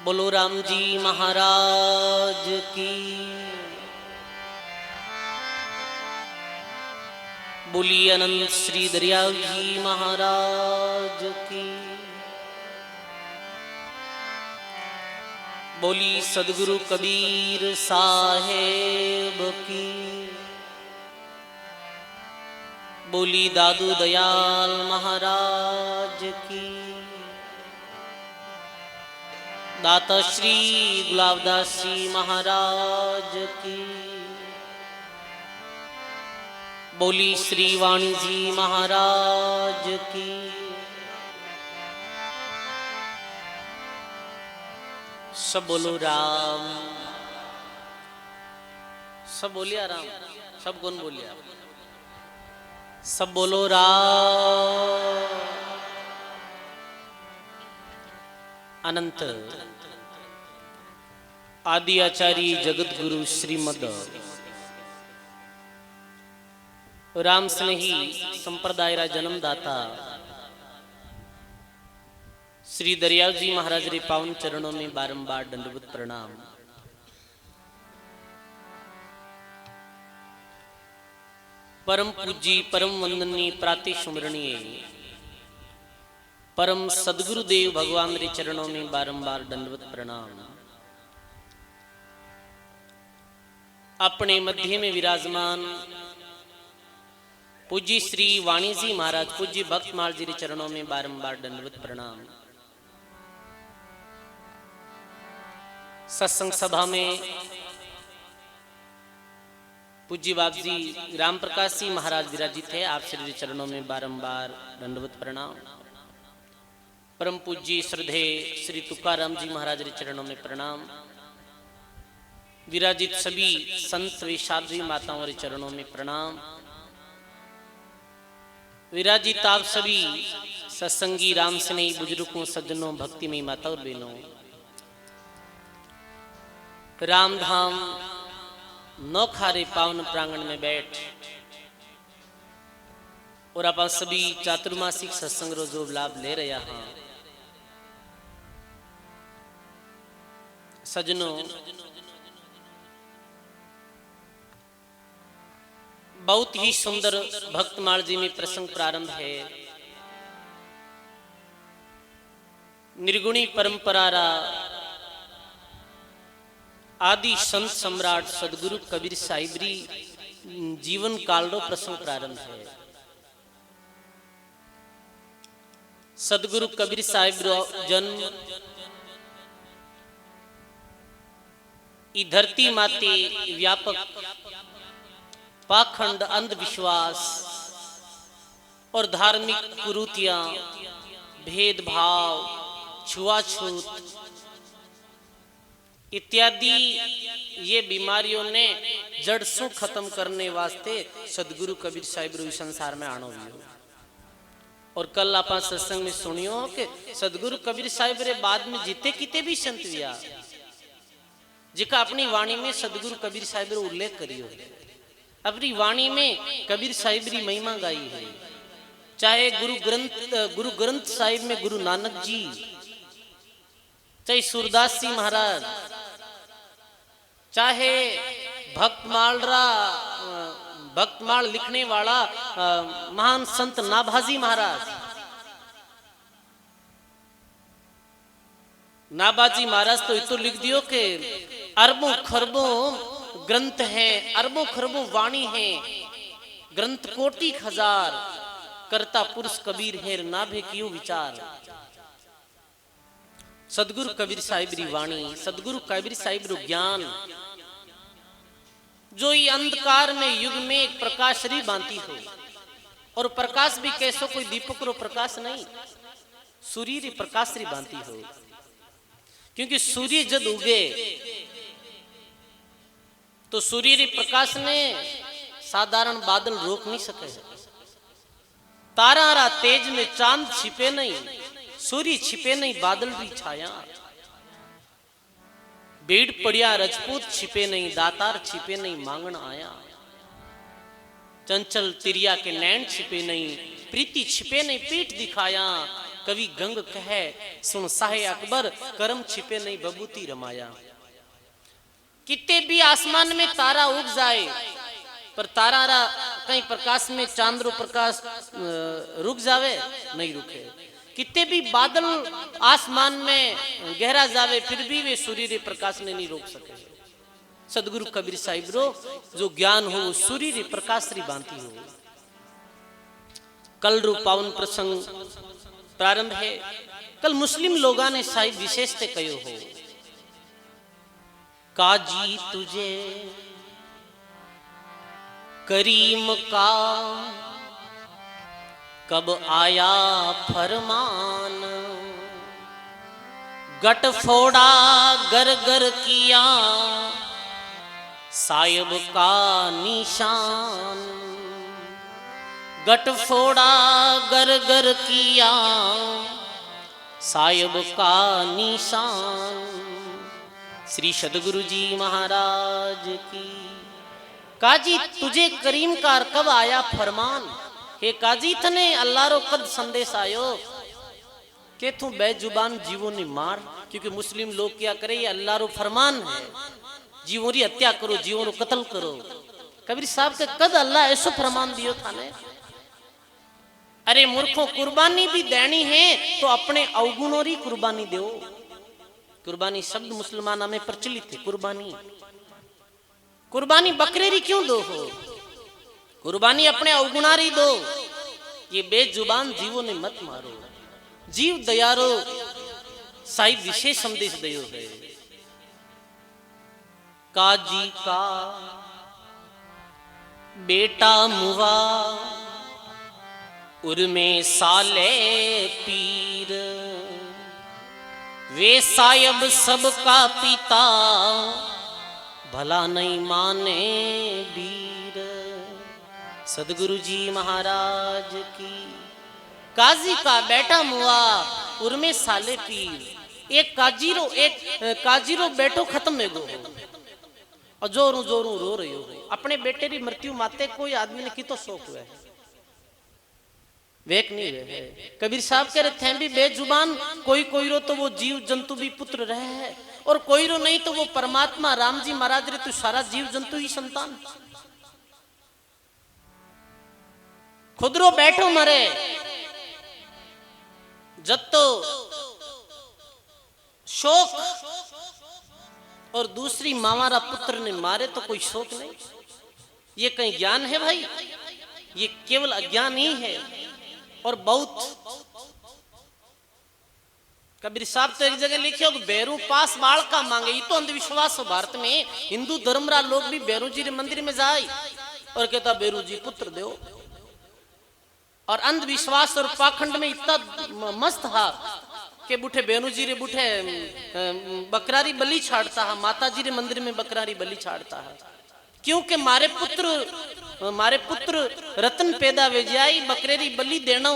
बोलो राम जी महाराज की। बोली अनंत श्री दरियाव जी महाराज की। बोली सदगुरु कबीर साहेब की। बोली दादू दयाल महाराज की। दाता श्री गुलाबदास जी महाराज की। बोली श्री वाणी जी महाराज की। सब बोलो राम। सब बोलिया राम। सब कौन बोलिया? सब बोलो राम। अनंत आदि आचार्य जगत गुरु श्रीमद राम स्नेही संप्रदाय रा जन्मदाता श्री दरियाव जी महाराज रे पावन चरणों में बारंबार दंडवत प्रणाम। परम पूजी परम वंदनीय प्राति सुमरणीय परम सदगुरुदेव भगवान रे चरणों में बारंबार दंडवत प्रणाम। अपने मध्य में विराजमान पूज्य श्री वाणी जी महाराज पूज्य भक्तमाल जी रे चरणों में बारंबार दंडवत प्रणाम। सत्संग सभा में पूज्य बाप जी राम प्रकाश जी महाराज विराजित है। आप श्री चरणों में बारंबार दंडवत प्रणाम। परम पूज्य श्रद्धे श्री तुकाराम जी महाराज रे चरणों में प्रणाम। विराजित सभी संत व साध्वी माताओं रे चरणों में प्रणाम। विराजित आप सभी सत्संगी राम स्नेही बुजुर्गों सज्जनों भक्तिमयी माताओं और बहनों, राम धाम नौखारे पावन प्रांगण में बैठ और आप सभी चातुर्मासिक सत्संग रो जो लाभ ले रहा हाँ। सज्जनों, बहुत ही सुंदर भक्तमाल जी में प्रसंग प्रारंभ है। निर्गुणी परंपरा रा आदि संत सम्राट सदगुरु कबीर साहिब री जीवन काल रो प्रसंग प्रारंभ है। सदगुरु कबीर साहिब रो जन्म ई धरती माते व्यापक पाखंड अंधविश्वास और धार्मिक कुरीतियां, भेदभाव, छुआछूत इत्यादि ये बीमारियों ने जड़ से खत्म करने वास्ते सदगुरु कबीर साहिब रो संसार में आनो हुई। और कल आप सत्संग में सुनियो कि सदगुरु कबीर साहिब रे बाद में जीते किते भी संत हुआ जिका अपनी वाणी में सदगुरु कबीर साहिब रो उल्लेख करियो, अपनी वाणी में कबीर साहिब री महिमा गाई है। चाहे गुरु ग्रंथ साहिब में गुरु नानक जी, चाहे सूरदास जी महाराज, चाहे भक्तमाल लिखने वाला महान संत नाभाजी महाराज, नाभाजी महाराज तो इतो लिख दियो कि अरबों खरबों ग्रंथ हैं, अरबों खरबों वाणी हैं, ग्रंथ कोटि हजार, करता पुरुष कबीर है ना भे क्यों विचार। सदगुरु कबीर साहिब री वाणी, सदगुरु कबीर साहिब रो ज्ञान जो ये अंधकार में युग में एक प्रकाश री बांती हो। और प्रकाश भी कैसो कोई दीपक रो प्रकाश नहीं, सूर्य री प्रकाश री बांती हो। क्योंकि सूर्य जब उगे तो सूर्य रे प्रकाश ने साधारण बादल रोक नहीं सके। तारा रा तेज में चांद छिपे नहीं, सूर्य छिपे नहीं, बादल भी छाया। बेड़ पड़िया रजपूत छिपे नहीं, दातार छिपे नहीं, मांगण आया। चंचल तिरिया के नैन छिपे नहीं, प्रीति छिपे नहीं, पीठ दिखाया। कवि गंग कहे सुन साहे अकबर, करम छिपे नहीं बबूती रमाया। कितने भी आसमान में तारा उग जाए, पर तारा कहीं प्रकाश में चांद्रो प्रकाश रुक जावे नहीं रुके। कितने भी बादल आसमान में गहरा जावे, फिर भी वे सूर्य रे प्रकाश ने नहीं रोक सके। सदगुरु कबीर साहिब रो जो ज्ञान हो वो सूर्य रे प्रकाश री भांति हो। कल रू पावन प्रसंग प्रारंभ है। कल मुस्लिम लोगा ने साहिब विशेषते कयो हो, काजी तुझे करीम का कब आया फरमान, गट फोड़ा गर गर किया साहिब का निशान। गट फोड़ा गर गर किया साहिब का निशान। श्री सदगुरु जी महाराज की। काजी तुझे करीम का कब आया फरमान, हे काजी थने अल्लाह रो कद संदेश आयो के तू बेजुबान जीवों ने मार। क्योंकि मुस्लिम लोग क्या करे, ये अल्लाह रो फरमान है, जीवों री हत्या करो, जीवों रो कत्ल करो। कबीर साहब के कद अल्लाह ऐसो फरमान दियो थाने। अरे मूर्खों, कुर्बानी भी देनी है तो अपने अवगुणों री कुर्बानी दो। कुर्बानी शब्द मुसलमाना में प्रचलित है। कुर्बानी कुर्बानी बकरे री क्यों दो हो, कुर्बानी अपने अवगुणा री दो। ये बेजुबान जीवों ने मत मारो। जीव दयारो साहिब विशेष संदेश दयो है। काजी का बेटा मुआ उर्मे साले पीर, वे साहिब सबका पिता भला नहीं माने वीर। सदगुरु जी महाराज की। काजी का बेटा मुआ उर्मे साले पीर। एक काजीरो बेटो खत्म में गो और जोरू जोरू रो रही हो। अपने बेटे री मृत्यु माते कोई आदमी ने की तो शोक हुआ है, वेक नहीं रहे। कबीर साहब कह रहे थे भी बेजुबान कोई कोई रो तो वो जीव जंतु भी पुत्र रहे है, और कोई रो नहीं तो वो परमात्मा राम जी महाराज रे तो सारा जीव जंतु ही संतान। खुद रो बैठो मरे जत्तो शोक, और दूसरी मावारा पुत्र ने मारे तो कोई शोक नहीं। ये कहीं ज्ञान है भाई? ये केवल अज्ञान ही है। और बहुत कबीर साहब तो एक जगह लिखे हो बैरू पास बाल का मांगे। ये तो अंधविश्वास हो। भारत में हिंदू धर्मरा लोग भी बैरू जी रे मंदिर में जाए और कहता बैरू जी पुत्र दो। और अंधविश्वास और पाखंड में इतना मस्त हा के बुठे बैरू जी रे बुठे बकरारी बलि छाड़ता है। माता जी रे मंदिर में बकरारी बलि छाड़ता है, क्योंकि मारे पुत्र रतन पैदा वे जाई बकरेरी बलि देना।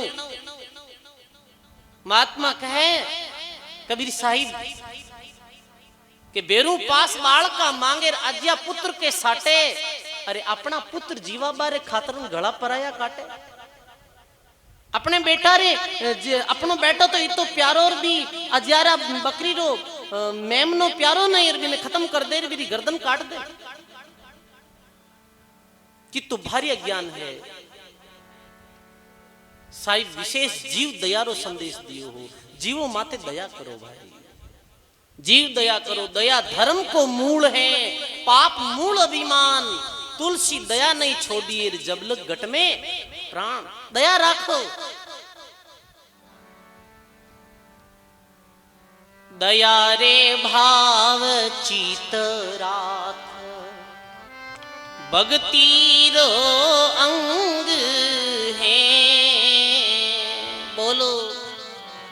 महात्मा कहे कबीर साहिब के बेरू पास बाल का मांगे अज्ञा पुत्र के साटे। अरे अपना पुत्र जीवा बारे खातर गला पराया काटे। अपने बेटा रे अपनो बेटा तो इतो प्यारो और भी अज्यारा बकरी रो मेमनो प्यारो नहीं और भी खत्म कर दे, भी गर्दन काट दे। कि तो भारी अज्ञान है। साहिब विशेष जीव दयारो संदेश दियो हो। जीवो माते दया करो भाई, जीव दया करो। दया धर्म को मूल है, पाप मूल अभिमान। तुलसी दया नहीं छोड़िए जब लग घट में प्राण। दया राखो। दया रे भाव चितरात भक्ति रो अंग है। बोलो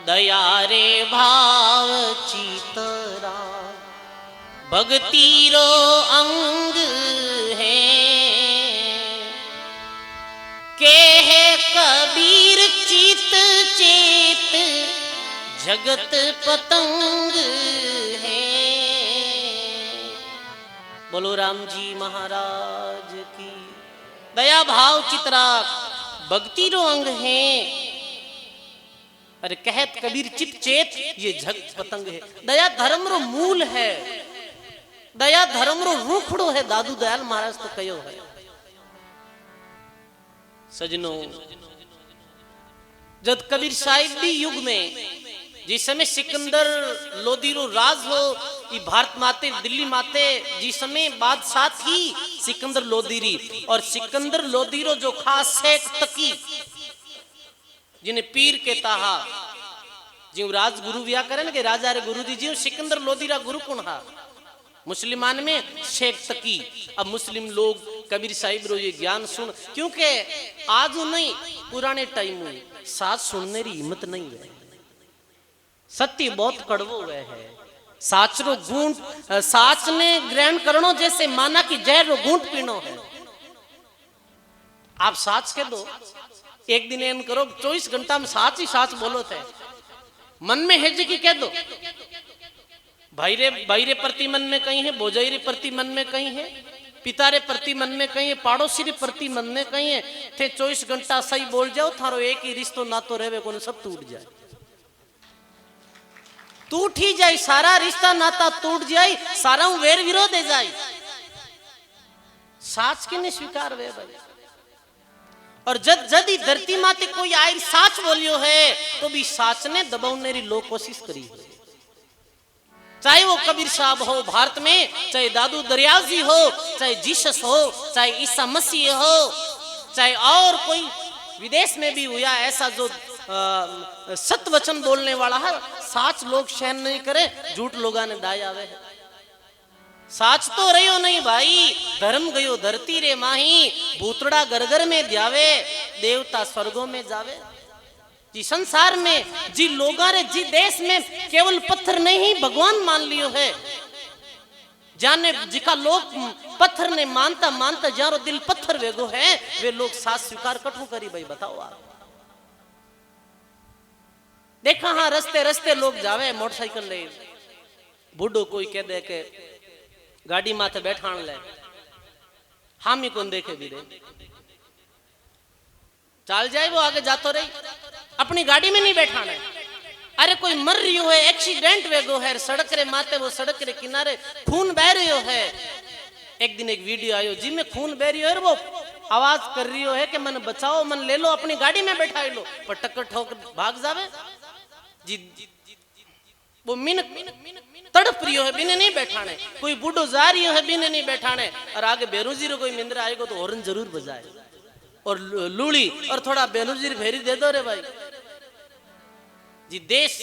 दया रे भाव चितरा भक्ति रो अंग है। के है कबीर चित चेत जगत पतंग है। बोलो राम जी महाराज की। दया भाव चित्रा भक्ति रो अंग है। अरे कहत कबीर चित चेत ये झग पतंग है। दया धर्म रो मूल है, दया धर्म रो रूखड़ो है। दादू दयाल महाराज तो कहो है। सजनों, जब कबीर साहिब भी युग में जिस समय सिकंदर लोधी रो राज हो, ये भारत माते दिल्ली माते जिस समय बादशाह थी सिकंदर लोधी री, और सिकंदर लोधी रो जो खास शेख तकी जिन्हें पीर के ताहा जो राजगुरु व्या करे ना कि राजा रे गुरु जी, सिकंदर लोधी रा गुरु कौन हा? मुसलमान में शेख तकी। अब मुस्लिम लोग कबीर साहिब रो ये ज्ञान सुन, क्योंकि आज नहीं पुराने टाइम में साथ सुनने री हिम्मत नहीं है। सत्य बहुत कड़वो हुए है। साच रो घूंट साच ने ग्रहण करनो जैसे माना कि जहर रो घूंट पीनो है। आप साच के दो, एक दिन एन करो 24 घंटा में साच ही साच बोलो थे। मन में है जी की कह दो, भाई रे प्रति मन में कहीं है, बोजाई रे प्रति मन में कहीं है, पिता रे प्रति मन में कहीं है, पड़ोसी रे प्रति मन में कहीं है। थे 24 घंटा सही बोल जाओ, थारो एक ही रिश्तो ना तो रहे को सब टूट जाए, टूट ही जाए, सारा रिश्ता नाता टूट जाए, सारा वेर विरोध है जाए। साच के ने स्वीकार वे भाई। और जद ही धरती माते कोई आई साच बोलियो है तो भी साच ने दबाने री लोग कोशिश करी है। चाहे वो कबीर साहब हो भारत में, चाहे दादू दरियाव जी हो, चाहे जीसस हो, चाहे ईसा मसीह हो, चाहे और कोई विदेश में भी हुआ ऐसा जो सत्य वचन बोलने वाला है, साच लोग सहन नहीं करे, झूठ लोगा ने दाय आवे है। साच तो रहियो नहीं भाई, धर्म गयो धरती रे माही, भूतड़ा गरगर में ध्यावे, देवता स्वर्गों में जावे। जी संसार में जी लोगा रे जी देश में केवल पत्थर नहीं भगवान मान लियो है। जाने जिका लोग पत्थर ने मानता मानता जारो दिल पत्थर वेगो है, वे लोग साथ स्वीकार कठू करी भाई बताओ आप। देखा हाँ रस्ते रस्ते लोग जावे मोटरसाइकिल ले, बूढ़ो कोई कह दे के गाड़ी माथे बैठान ले, हामी कौन देखे भी रे, चल जाए वो आगे जातो रही, अपनी गाड़ी में नहीं बैठाना है। अरे कोई मर रही हो है, एक्सीडेंट वेगो है, सड़क रे माते वो सड़क रे किनारे खून बह रही हो है। एक दिन एक वीडियो आयो जी में खून बह रही हो है, वो आवाज कर रही हो है कि मन बचाओ, मन ले लो, अपनी गाड़ी में बैठा लो, पर टक्कर ठोक भाग जावे जी। वो मिनट तड़प रही है बिने नहीं बैठाने, कोई बूढ़ो जा रही है बिने नहीं बैठाने, और आगे बेरोजी रो कोई मिंद्रा आएगा तो हॉर्न जरूर बजाए और लूड़ी और थोड़ा बेरोजी भेरी दे दो रे भाई जी। देश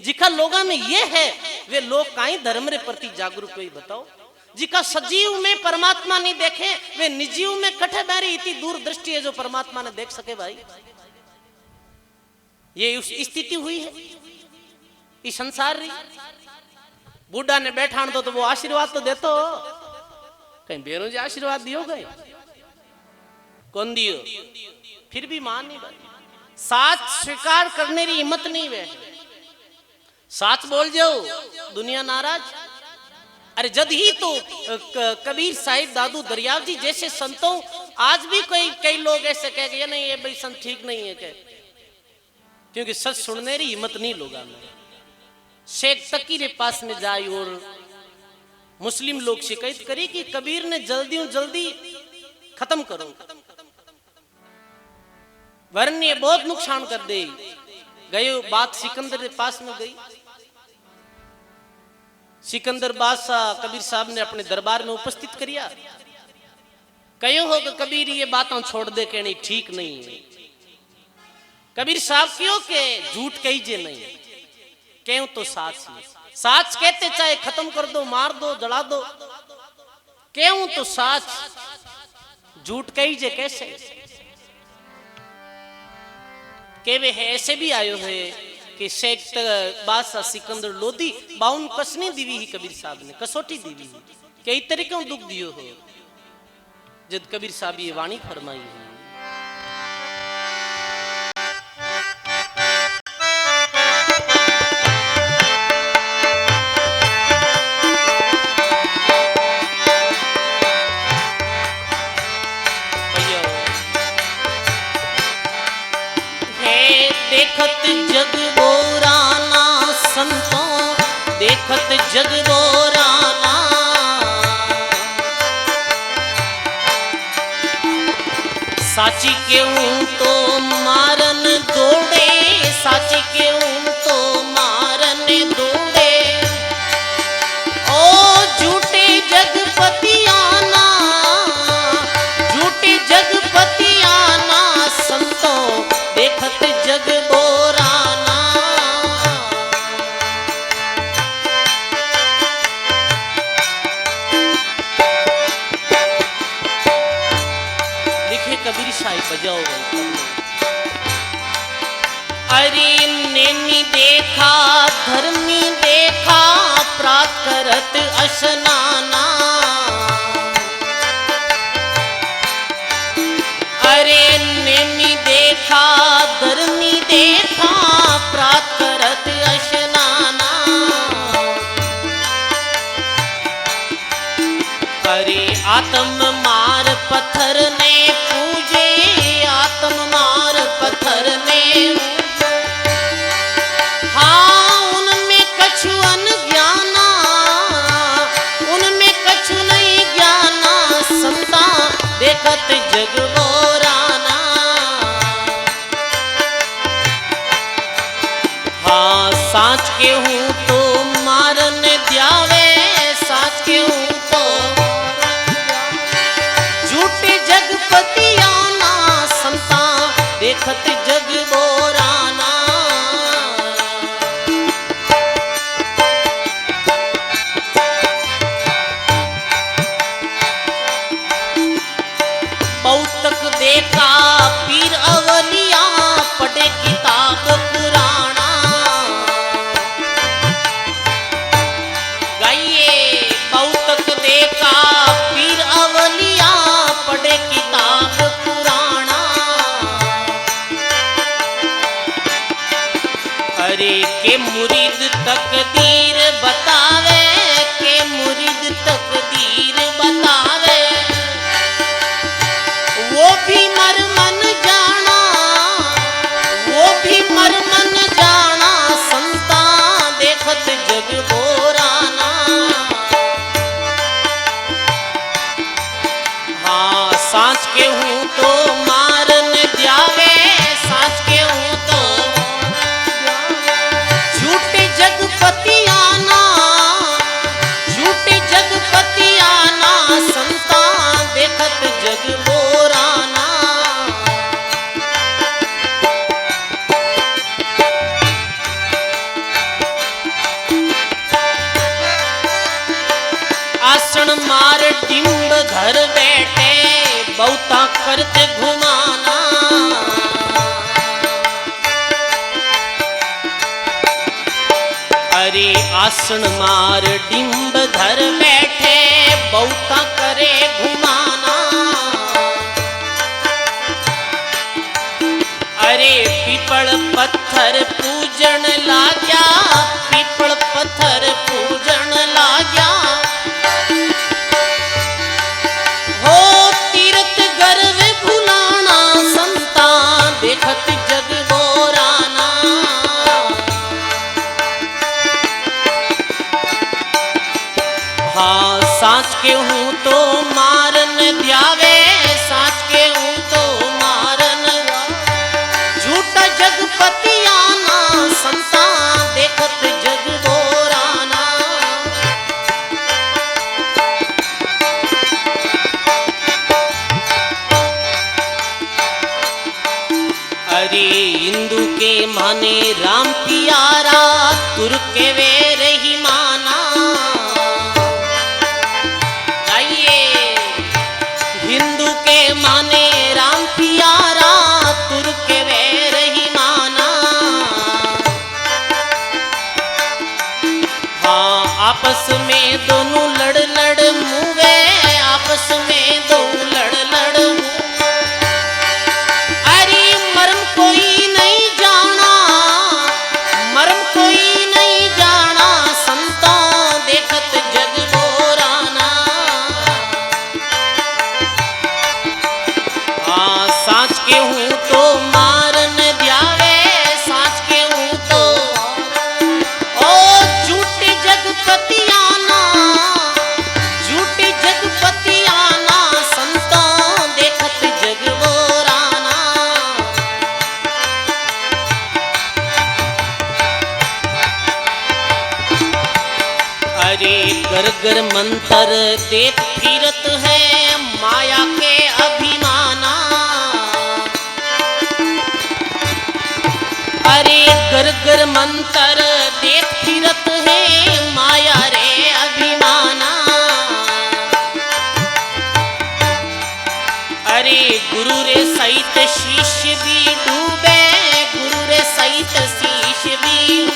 जिका लोगा में ये है, वे लोग काई धर्म रे प्रति जागरूक हुई बताओ। जिका सजीव में परमात्मा नहीं देखे, वे निजीव में कठे बैरी इतनी दूर दृष्टि है जो परमात्मा ने देख सके भाई। ये स्थिति हुई है इस संसार री। बूढ़ा ने बैठान दो तो वो आशीर्वाद तो देतो, कहीं बेरों जी आशीर्वाद दियो गए कौन दियो, फिर भी मान नहीं भाई। साच स्वीकार करने की हिम्मत नहीं वे, साच बोल जाओ दुनिया नाराज। अरे जद ही तो कबीर साहिब दादू दरियाव जी जैसे संतों, आज भी कई लोग ऐसे कह गए नहीं ये भाई संत ठीक नहीं है क्या, क्योंकि सच सुनने की हिम्मत नहीं लोगा में। शेख तकी रे पास में जाई और मुस्लिम लोग शिकायत करी कि कबीर ने जल्दी खत्म करो, वरन ये बहुत नुकसान कर दे। गए बात सिकंदर के पास में गई, सिकंदर बादशाह कबीर साहब ने अपने दरबार में उपस्थित करिया, कहो हो कबीर ये बातें छोड़ दे के नहीं ठीक नहीं है। कबीर साहब क्यों के झूठ कहीजे नहीं, क्यों तो साच कहते चाहे खत्म कर दो, मार दो, जला दो, क्यों तो साच, झूठ कहीजे कैसे के वे है। ऐसे भी आयो है कि शेख बादशाह सिकंदर लोधी 52 कसनी दीवी ही कबीर साहब ने, कसोटी दीवी ही, कई तरीकों दुख दियो हो जब कबीर साहब ये वाणी फरमाई है। देखत जग जग बोराना। साची केहूं तो मारन दौड़े, साची केहूं तो मारन दौड़े। ओ झूठे जगपतियाना, झूठे जगपतियाना, संतों देखत जग बोराना। लिखे कबीर शाही बजाओ भाई। अरे नेमी देखा धर्मी देखा, प्रात करत अशनाना। अरे नेमी देखा धर्मी देखा, प्रात करत अशनाना। अरे आत्म मार पत्थर ने पूजे, आत्म मार पत्थर ने। हाँ उनमें कछु अनज्ञाना, उनमें कछु नहीं ज्ञाना, संता देखत जग बोराना। हाँ साच के हूँ तो मारन द्यावे, साच के हूँ तो झूठे जगपतियाना, संता देखत जग बोराना। बहुत तक देखा पीर अवलिया, पढ़े किताब पुराना। गाइए बहुत तक देखा पीर अवलिया, पढ़े किताब पुराना। अरे के मुरीद तकदीर बतावे, के मुरीद तकदीर बतावे। वो भी मर मन जाना, वो भी मर मन जाना, संता देखत जग बोराना। हाँ सांच के हूँ तो मारन द्यावे, सांच के हूँ तो झूठे जगपतियाना, झूठे जगपतियाना, संता देखत जग बोराना। आसन मार डिंब धर बैठे, बहुता करते घुमाना। अरे आसन मार डिंब धर बैठे, बहुता करे घुमाना। अरे पीपल पत्थर पूजन लाग्या, पीपल पत्थर पूजन लाग्या। हो तीर्थ गर्व भुलाना, संता देखत जग बोराना। हाँ सांच के हूँ तो मारन द्यावे, सांच के हूँ तो मारन। झूठा जगपतियाना, संता देखत जग बोराना। अरे हिंदू के माने राम पियारा, तुर्क के वे रही माना। हिंदू के माने राम पियारा, तुर्क के वे रही माना। हाँ आपस में दोनों लड़ लड़ मुवे, आपस में दो लड़ लड़ मुवे। अरे मर्म कोई नहीं जाना, मर्म कोई नहीं जाना, संता देखत जग बोराना। सांच के हूँ तो मारन द्यावे, सांच के हूँ तो ओ झूठे जगपति अरे घर घर मंत्र देत फिरत है माया के अभिमाना। अरे घर घर मंत्र देत फिरत है माया रे अभिमाना। अरे गुरु रे सहित शिष्य भी डूबे, गुरु रे सहित शिष्य भी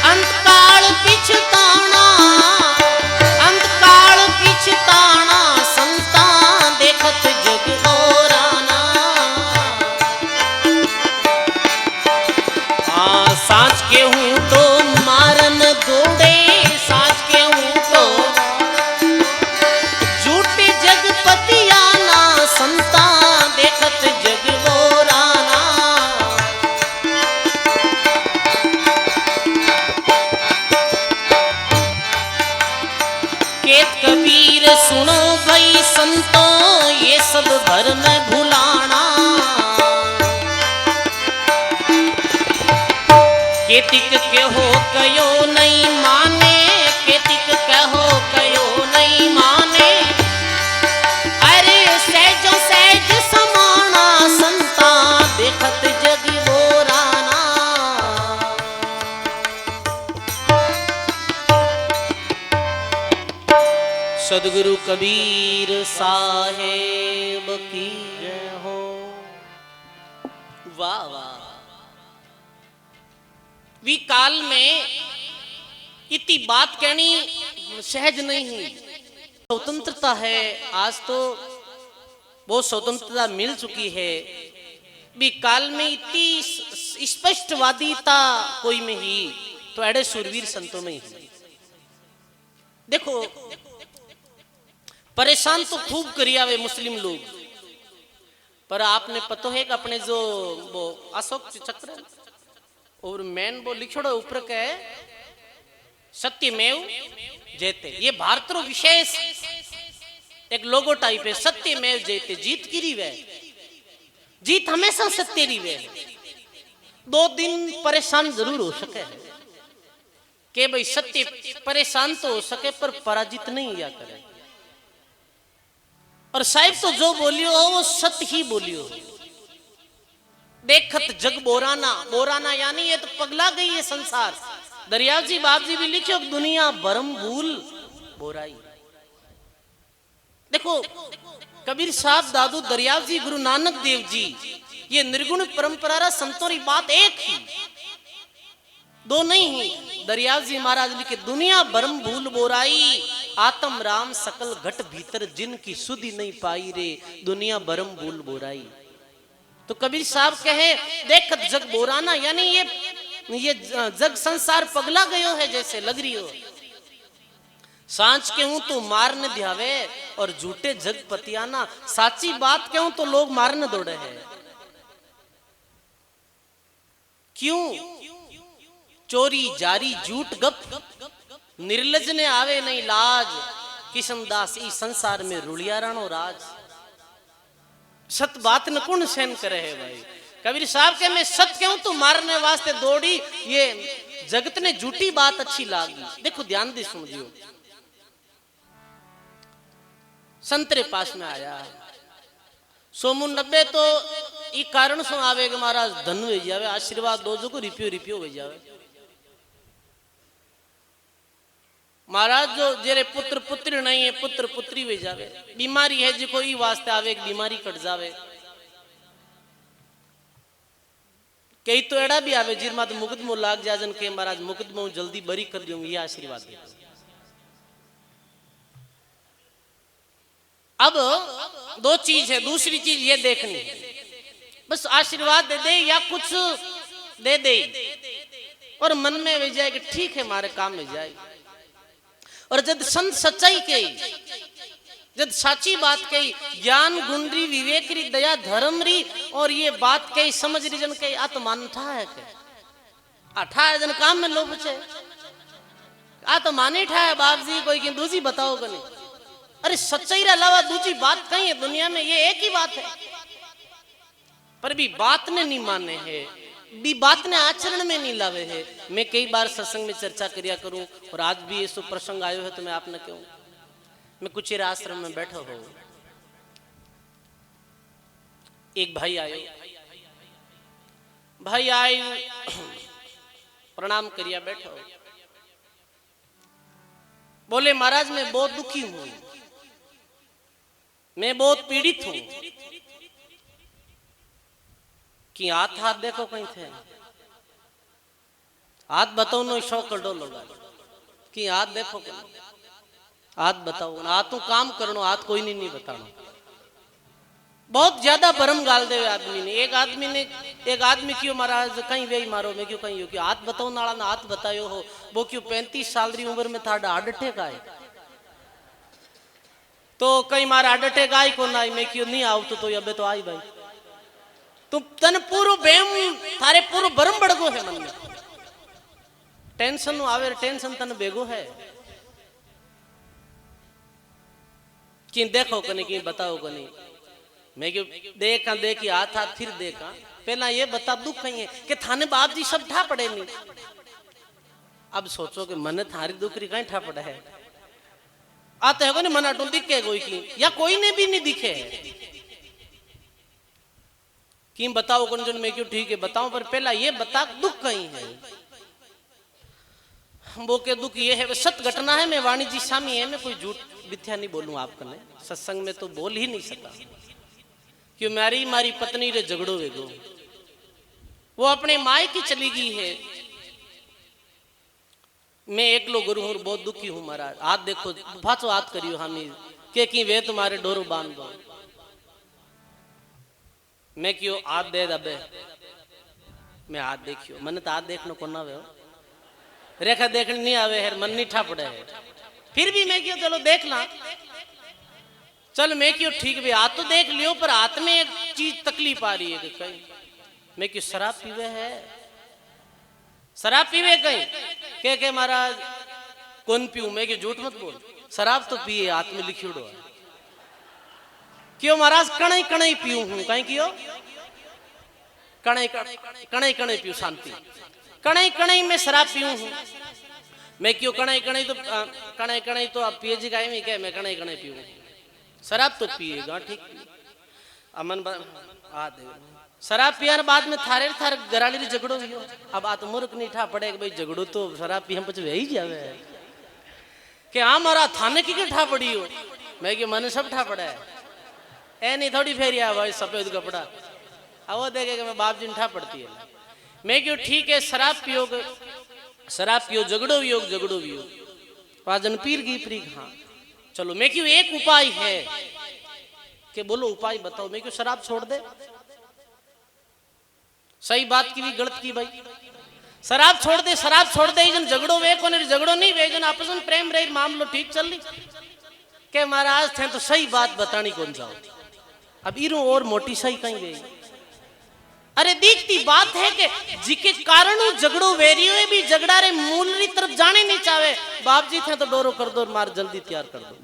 अंतकाल पिछताना, अंतकाल पिछताना संतान देखत जग ओराना। साँच के हूँ तो मारन दौड़े, साँच के हूँ तो झूठे जगपतियाना संतान देखत जग ओराना। केत कबीर सुनो भाई संतों ये सब भरम भुलाना। केतिक कहो कयो नहीं माने, केतिक कहो कयो नहीं माने। अरे सहजो सहज समाना संता देखत जग बोराना। सदगुरु कबीर साहेब की जय हो। वाह वाह। विकाल में इतनी बात कहनी सहज नहीं है। स्वतंत्रता है, आज तो बहुत स्वतंत्रता मिल चुकी है। विकाल में इतनी स्पष्टवादीता कोई में ही तो एड़े सुरवीर संतों में ही। देखो परेशान तो खूब करिया वे मुस्लिम लोग, पर आपने पता है कि अपने जो वो अशोक चक्र और मैन वो लिखोड़ो ऊपर के सत्यमेव जयते, ये भारत रो विशेष एक लोगो टाइप है। सत्यमेव जयते, जीत की रीवे, जीत हमेशा सत्य रीवे। दो दिन परेशान जरूर हो सके के भाई सत्य परेशान तो हो सके पर पराजित नहीं या करे। और साहिब तो जो बोलियो हो वो सत्य ही बोलियो हो। देखत जग बोराना, बोराना यानी ये तो पगला गई है संसार। दरियाव जी बाप जी भी लिखो दुनिया भरम भूल बोराई। देखो कबीर साहब दादू दरियाव जी गुरु नानक देव जी ये निर्गुण परंपरा रा संतों री बात एक ही दो नहीं ही। दरियाव जी महाराज लिखे दुनिया भरम भूल बोराई, आत्म राम सकल घट भीतर जिनकी सुधि नहीं पाई रे, दुनिया भरम भूल बोराई। तो कबीर साहब कहे देखत जग बोराना यानी ये जग संसार पगला गयो है जैसे लग रही हो। सांच के हूं तो मारने ध्यावे और झूठे जग पतियाना। साची बात कहूं तो लोग मारने दौड़े हैं। क्यों? चोरी जारी झूठ गप निर्लज ने आवे नहीं लाज, किशनदास ई संसार में रुलिया राणो राज। सत बात न कौन सहन करे है भाई। कबीर साहब के मैं सत कहूं तो मारने वास्ते दौड़ी, ये जगत ने झूठी बात अच्छी लागी। देखो ध्यान दे सुनियो, संतरे पास में आया सोमू 90 तो ई कारण सो आवे कि महाराज धन हो जावे, आशीर्वाद दो जो को रिपियो रिपियो हो जावे। महाराज जो जेरे पुत्र पुत्री नहीं है पुत्र पुत्री हो जावे। बीमारी है जी कोई वास्ते आवे बीमारी कट जावे। कई तो एड़ा भी आवे जिरमा तो मुकदमो लाग जाजन के महाराज मुकदमो जल्दी बरी कर दूंगा, ये आशीर्वाद दे। अब दो चीज है, दूसरी चीज ये देखनी है बस आशीर्वाद दे दे या कुछ दे दे और मन में हो जाए कि ठीक है हमारे काम में जाए। और जब संत सच्चाई कही, जब साची बात कही, ज्ञान गुंडरी विवेक री दया धर्म री और ये बात कही समझ री जन कही आ तो मानता है के अठा जन काम में लोग बचे आ तो माने ठा है बाप जी कोई की दूसरी बताओ कने। अरे सच्चाई रे अलावा दूसरी बात कहीं है दुनिया में, ये एक ही बात है। पर भी बात ने नहीं माने है भी बात ने आचरण में नहीं लावे है। मैं कई बार सत्संग में चर्चा करिया करूं और आज भी ऐसा प्रसंग आयो है तो मैं आपने कहूं। मैं कुचेर आश्रम में बैठा हूं, एक भाई आयो, भाई आए प्रणाम करिया बैठो, बोले महाराज मैं बहुत दुखी हूं, मैं बहुत पीड़ित हूं। कि हाथ हाथ देखो कहीं थे, हाथ बताओ नो 100 करोड़ लगा कि हाथ देखो कहीं, हाथ बताओ, हाथ तो काम करनो, हाथ कोई नहीं बताना। बहुत ज्यादा भरम गाल दे आदमी ने। एक आदमी क्यों महाराज कहीं वे मारो, मैं क्यों कहीं हो कि हाथ बताओ नाला ना हाथ बतायो हो, वो क्यों 35 साल की उम्र में था हार्ट अटैक आए तो कहीं मारा हार्ट अटैक आई को ना, मैं क्यों नहीं आओ तो अबे तो आई भाई। तुम तन पूरो बेम थारे पूरो भरम बड़गो है मन में, टेंशन आवे, टेंशन तन बेगो है कि देखो कने कि बताओ कने, मैं क्यों देखा देखी हाथ हाथ फिर देखा। पहला ये बता दुख कहीं है कि थाने बाप जी सब ठा पड़े नहीं। अब सोचो कि मन थारी दुखरी कहीं ठा पड़ा है, आते हो नहीं मना टू दिखे कोई की या कोई ने भी नहीं दिखे कि बताओ कंजन, मैं क्यों ठीक है बताऊं, पर पहला ये बता दुख कहीं है। वो के दुख ये है, सत्य घटना है, मैं वाणी जी स्वामी है, मैं कोई झूठ मिथ्या नहीं बोलूं आपको, सत्संग में तो बोल ही नहीं सका। क्यों मारी पत्नी रे झगड़ो वेगो, वो अपने माई की चली गई है, मैं एक लो गुरु हूं, बहुत दुखी हूं महाराज। हाथ देखो फाचो हाथ करियो हामी के कि वे तुम्हारे डोरो बांध दो, मैं क्यों हाथ दे दबे, मैं हाथ देखियो, मन तो हाथ देखने को ना वे रेखा देखने नहीं आवे है, मन नहीं ठा पड़े है, फिर भी मैं क्यों चलो देख ला, चल मैं क्यों ठीक भी हाथ तो देख लियो, पर हाथ में एक चीज तकलीफ आ रही है कि कहीं मैं क्यों शराब पीवे है, शराब पीवे कहीं के महाराज कौन पीऊ, मैं क्यों झूठ मत बोल, शराब तो पिए हाथ में लिखी उड़ो क्यों महाराज, कणई कणई पीऊ हूं कहीं क्यों, कणई कणई कणई पीऊ शांति, कणई कणई में शराब पीऊ हूं, मैं क्यों कणई कणई तो आप पिए जी गाय में क्या, मैं कणई कणई पीऊ, शराब तो पिएगा ठीक, अमन आ दे शराब पियार बाद में थारे गराली झगड़ो भी हो। अब आ तो मूर्ख नहीं ठा पड़े भाई झगड़ो तो शराब पी हम पच वे ही जावे कि हाँ मारा थाने की ठा पड़ी हो, मैं कि मन सब ठा पड़ा है, ए नहीं थोड़ी फेरिया भाई सफेद कपड़ा, अब वो देखे कि मैं बाप जी ने ठा पड़ती है, मैं क्यों ठीक है शराब पियो झगड़ो भी हो पाजन पीर की प्री, हाँ चलो मैं क्यों एक उपाय है कि बोलो उपाय बताओ, मैं क्यों शराब छोड़ दे, सही बात की भी गलत की भाई, शराब छोड़ दे जन झगड़ो वे कोने झगड़ो नहीं वे जन आपस में प्रेम रही मामलो ठीक चल रही के महाराज थे तो सही बात बतानी कौन जाओ, अब इरो और मोटी सही कहीं वे, अरे दिखती बात है कि जिके कारण झगड़ो वेरियो है भी झगड़ा रे मूल री तरफ जाने नहीं चाहे, बाप जी थे तो डोरो कर दो मार जल्दी तैयार कर दो,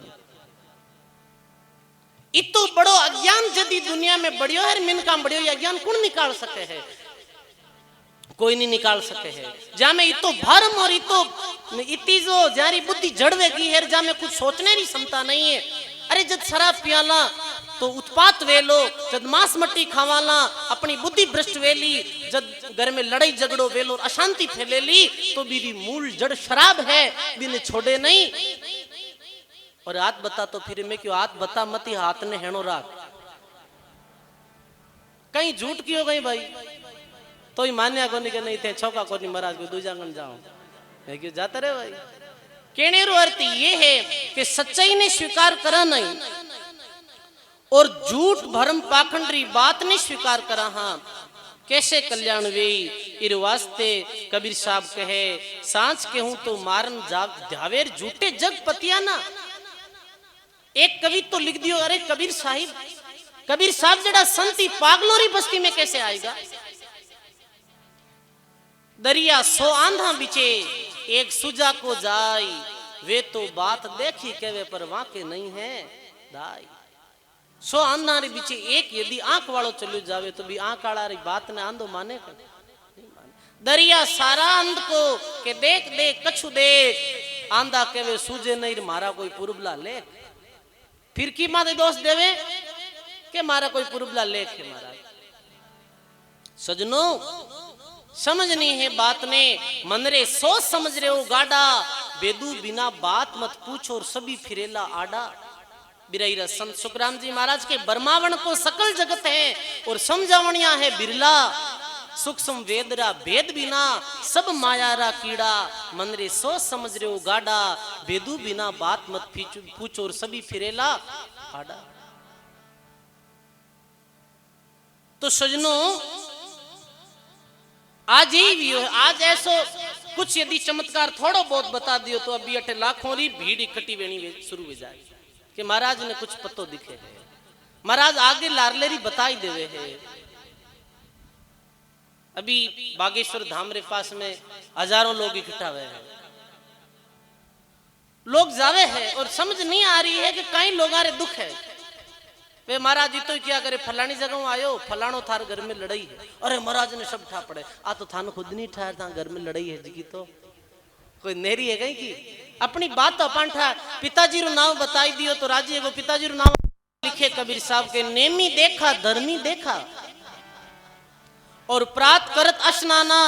इतो बड़ो अज्ञान जदी दुनिया में बढ़ियो है, मिनका बढ़ियो ये अज्ञान कौन निकाल सके है, कोई नहीं निकाल सके है, जा में इतो भरम और इती जो जारी बुद्धि जड़वे की है, जा में कुछ सोचने की क्षमता नहीं है। अरे जब शराब पियाला तो उत्पात वेलो, जब मांस मट्टी खावाला अपनी बुद्धि भ्रष्ट वेली, जब घर में लड़ाई झगड़ो वेलो अशांति फैलेली, तो बीवी मूल जड़ शराब है, बिन छोड़े नहीं। और हाथ बता तो फिर मैं क्यों हाथ बता मती हाथ ने हेणो राख, कहीं झूठ क्यों गई भाई, तो ही मान्या को नहीं नहीं थे छौका को नहीं महाराज को दूजांगन जाओ, मैं क्यों जाता रहे भाई। कहने रो अर्थ ये है कि सच्चाई ने स्वीकार करा नहीं और झूठ भरम पाखंडी बात ने स्वीकार करा, हाँ कैसे कल्याण वे इर वास्ते कबीर साहब कहे सांच के हूं तो मारन जावेर झूठे जग पतिया ना। एक कवि तो लिख दियो, अरे कबीर साहब जड़ा संती पागलोरी बस्ती में कैसे आएगा, दरिया सो आंधा बिचे एक सुजा को जाई, वे तो बात देखी केवे पर वाके नहीं है दाई। सो आंधा रे बिचे एक यदि आंख वालों चलो जावे तो भी आंख वाला री बात ने आंधो माने कर, दरिया सारा अंध को के देख देख कछु देख, आंधा के वे सूझे नहीं मारा कोई पुरबला लेख। फिर की माते दोष देवे के मारा कोई पुरबला लेख है। महाराज सजनों समझनी है बात ने, मन रे सोच समझ रहे हो गाड़ा, बेदू बिना बात मत पूछो और सभी फिरेला आड़ा। बिरईरा संत सुखराम जी महाराज के बर्मावण को सकल जगत है और समझावणिया है बिरला। सूक्ष्म वेदरा भेद बिना सब मायारा कीड़ा, मन रे सोच समझ रहे हो गाड़ा, बेदू बिना बात मत पूछो और सभी फिरेला आड़ा। तो सजनों आज ही आज ऐसो कुछ यदि चमत्कार थोड़ो बहुत बता दियो तो अभी अठे लाखों री भीड़ इकट्ठी वेणी शुरू हो जाए कि महाराज ने कुछ पतो दिखे है, महाराज आगे लारलेरी बताई देवे है। अभी बागेश्वर धाम रे पास में हजारों लोग इकट्ठा हुए हैं, लोग जावे हैं और समझ नहीं आ रही है कि कई लोग रे दुख है। वे महाराज जी तो क्या करे, फलानी जगह आयो, फलानो थार घर में लड़ाई है। अरे महाराज ने सब ठा पड़े, आ तो थान खुद नहीं ठहर था घर में लड़ाई है जी। तो कोई नेरी है कहीं की अपनी बात तो अपन ठा पिताजी रो नाम बताई दियो तो राजी है। पिताजी रो नाम लिखे कबीर साहब के, नेमी देखा धर्मी देखा और प्रात करत अशनाना,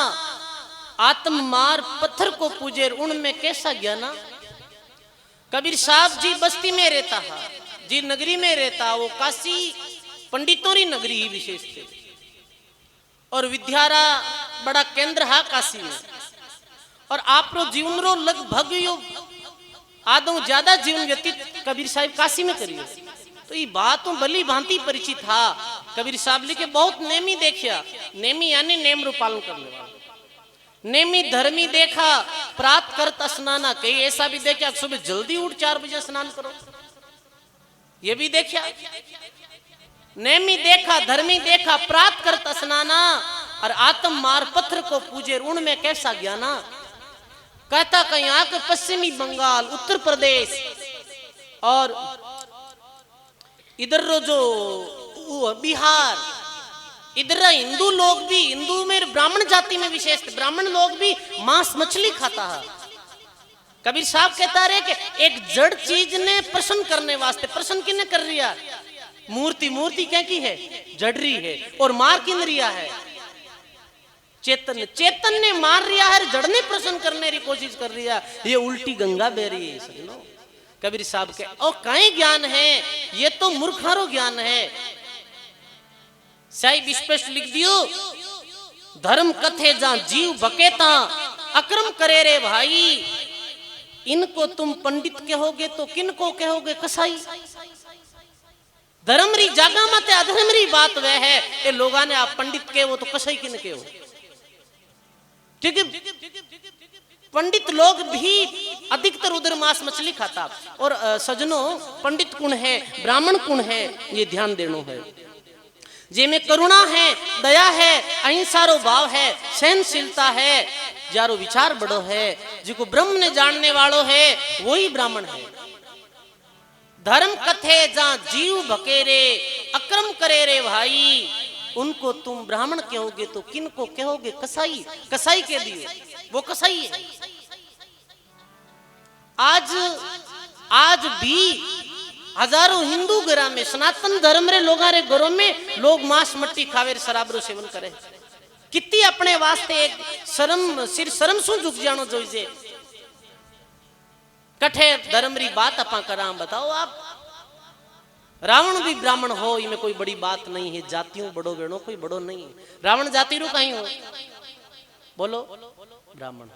आत्म मार पत्थर को पूजे उनमें कैसा ज्ञाना। कबीर साहब जी बस्ती में रहता है, जी नगरी में रहता, वो काशी पंडितों री नगरी ही विशेष थे और विद्यारा बड़ा केंद्र है काशी में। और आप रो जीवन रो लगभग यो आदो ज्यादा जीवन व्यतीत कबीर साहब काशी में करिए। तो ये बात तो भली भांति परिचित था। कबीर साहब लिखे बहुत नेमी देखिया, नेमी यानी नेम रो पालन करने वाला। नेमी धर्मी देखा प्रात करत स्नाना, कहीं ऐसा भी देखा सुबह जल्दी उठ 4 बजे स्नान करो, ये भी देखा। नेमी देखा धर्मी देखा प्रात करत स्नाना, और आत्म मार पत्थर को पूजे उनमें कैसा ज्ञाना। कहता कहीं आके पश्चिमी बंगाल, उत्तर प्रदेश और इधर जो बिहार, इधर हिंदू लोग भी, हिंदू में ब्राह्मण जाति में विशेष ब्राह्मण लोग भी मांस मछली खाता है। कबीर साहब कहता रहे कि एक जड़ चीज ने प्रसन्न करने वास्ते, प्रसन्न किने कर रिया, मूर्ति, मूर्ति क्या की है, जड़ रही है, और मार किन रिया है, चेतन, चेतन ने मार रिया है, जड़ ने प्रसन्न करने की कोशिश कर रिया। ये उल्टी गंगा बह रही है। समझो कबीर साहब के ओ कहीं ज्ञान है, ये तो मूर्खारो ज्ञान है। साहिब स्पष्ट लिख दियो, धर्म कथे जहां जीव बकेता, अक्रम करे रे भाई, इनको तुम पंडित कहोगे तो किनको कहोगे कसाई। धर्म री जागा मत अधर्म री बात वह है, ये लोगा ने आप पंडित के वो तो कसाई किन के हो। क्योंकि पंडित लोग भी अधिकतर उधर मांस मछली खाता। और सजनों पंडित कुण है, ब्राह्मण कुण है, ये ध्यान देनो है। जिनमें करुणा है, दया है, अहिंसा रो भाव है, सहनशीलता है, जारो विचार बड़ो है, जिको ब्रह्म ने जानने वालों है वही ब्राह्मण है। धर्म कथे जहां जीव भकेरे, अक्रम करे रे भाई, उनको तुम ब्राह्मण कहोगे तो किनको कहोगे कसाई। कसाई के दिए वो कसाई है। आज भी हजारों हिंदू घरा में, सनातन धर्म रे लोगा रे घरों में लोग मांस मट्टी खावे, शराब रो सेवन करे। कितनी अपने वास्ते एक शर्म, सिर शर्म सु झुक जानो जोइजे। कठे धर्म री बात अपा करा, बताओ आप। रावण भी ब्राह्मण हो, इनमें कोई बड़ी बात नहीं है। जातियों बड़ो बेड़ो कोई बड़ो नहीं है। रावण जाति रू कहीं हो, बोलो ब्राह्मण।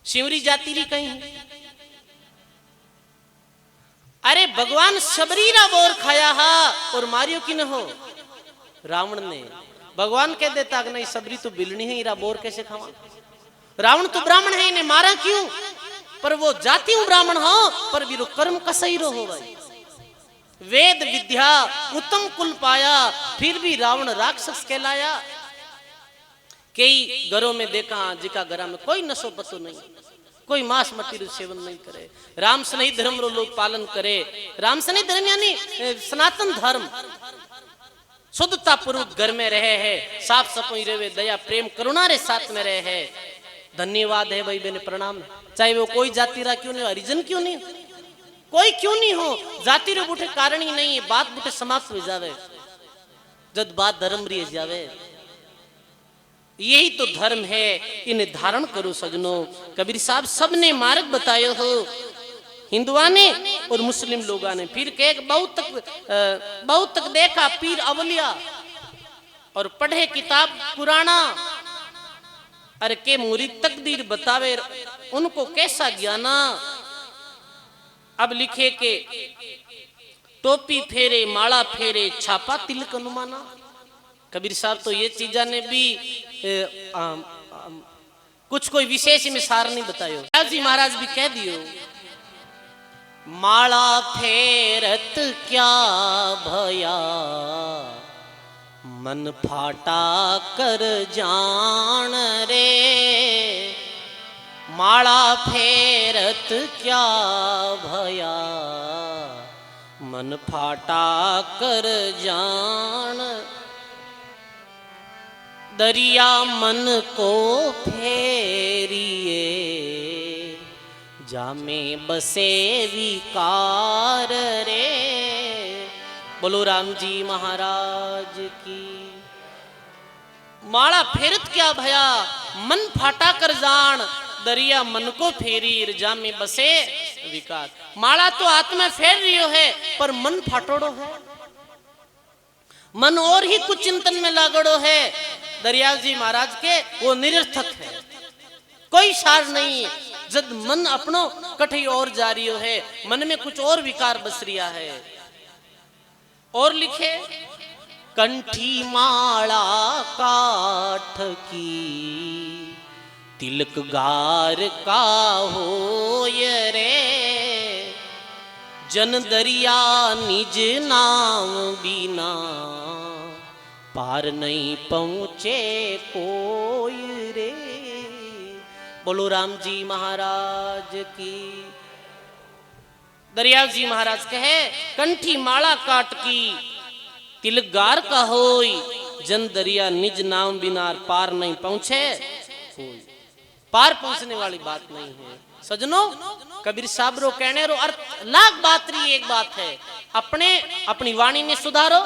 शिवरी जाति री कहीं है। अरे भगवान सबरी रा बोर खाया हा और मारियो कि न हो, रावण ने। भगवान कह देता कि नहीं सबरी तो बिलनी है, इरा बोर कैसे खावा। रावण तो ब्राह्मण है, इन्हें मारा क्यों, पर वो जाति ब्राह्मण हो, पर भी कर्म कसई रो हो भाई। वेद विद्या उत्तम कुल पाया, फिर भी रावण राक्षस कहलाया। कई घरों में देखा जिका घरा में कोई नशो पतो नहीं, कोई मांस मट्टी रो सेवन नहीं करे, राम स्नेही धर्म रो लोग पालन करे। राम स्नेही धर्म यानी सनातन धर्म। शुद्धता पूर्वक घर में रहे हैं, साफ सफाई रहे, दया प्रेम करुणा रे साथ में रहे हैं। धन्यवाद है भाई बहने, प्रणाम। चाहे वो कोई जाति रा क्यों नहीं, हरिजन क्यों नहीं, कोई क्यों नहीं हो, जाति रे बूठे कारण ही नहीं है, बात बूठे समाप्त हो जावे जब बात धर्म री जावे। यही तो धर्म है, इन्हें धारण करो सजनों। कबीर साहब सबने मार्ग बतायो हो, हिंदुआ ने और मुस्लिम लोगों ने। फिर के बहुत तक देखा पीर अवलिया और पढ़े किताब पुराना, अरे के मुरीद तकदीर बतावे उनको कैसा ज्ञाना। अब लिखे के टोपी फेरे माला फेरे छापा तिलक अनुमाना। कबीर साहब तो ये चीजा ने भी कुछ कोई विशेष में सार नहीं बतायो। जी महाराज भी कह दियो, माला फेरत क्या भया, मन फाटा कर जान रे। माला फेरत क्या भया, मन फाटा कर जान। दरिया मन को फेरिए, जामे बसे विकार रे। बोलो राम जी महाराज की। माला फेरत क्या भया, मन फाटा कर जान। दरिया मन को फेरी, जामे बसे विकार। माला तो आत्मा फेर रही है, पर मन फाटोड़ो है, मन और ही कुछ चिंतन में लागड़ो है। दरियाल जी महाराज के वो निरर्थक है, कोई सार नहीं। जब मन अपनो कठई और जा रही है, मन में कुछ और विकार बस रिया है। और लिखे, कंठी माला काठ की, तिलक गार का होय रे। जन दरिया निज नाम बिना, पार नहीं पहुंचे कोई रे। बोलो राम जी महाराज की। दरियाल जी महाराज कहे, कंठी माला काट की, तिलक गार का होई। जन दरिया निज नाम बिना, पार नहीं पहुंचे कोई। पार पहुंचने वाली बात नहीं है सजनों। कबीर साहब रो कहने रो अर्थ लाख बात रही, एक बात है, अपनी वाणी में सुधारो,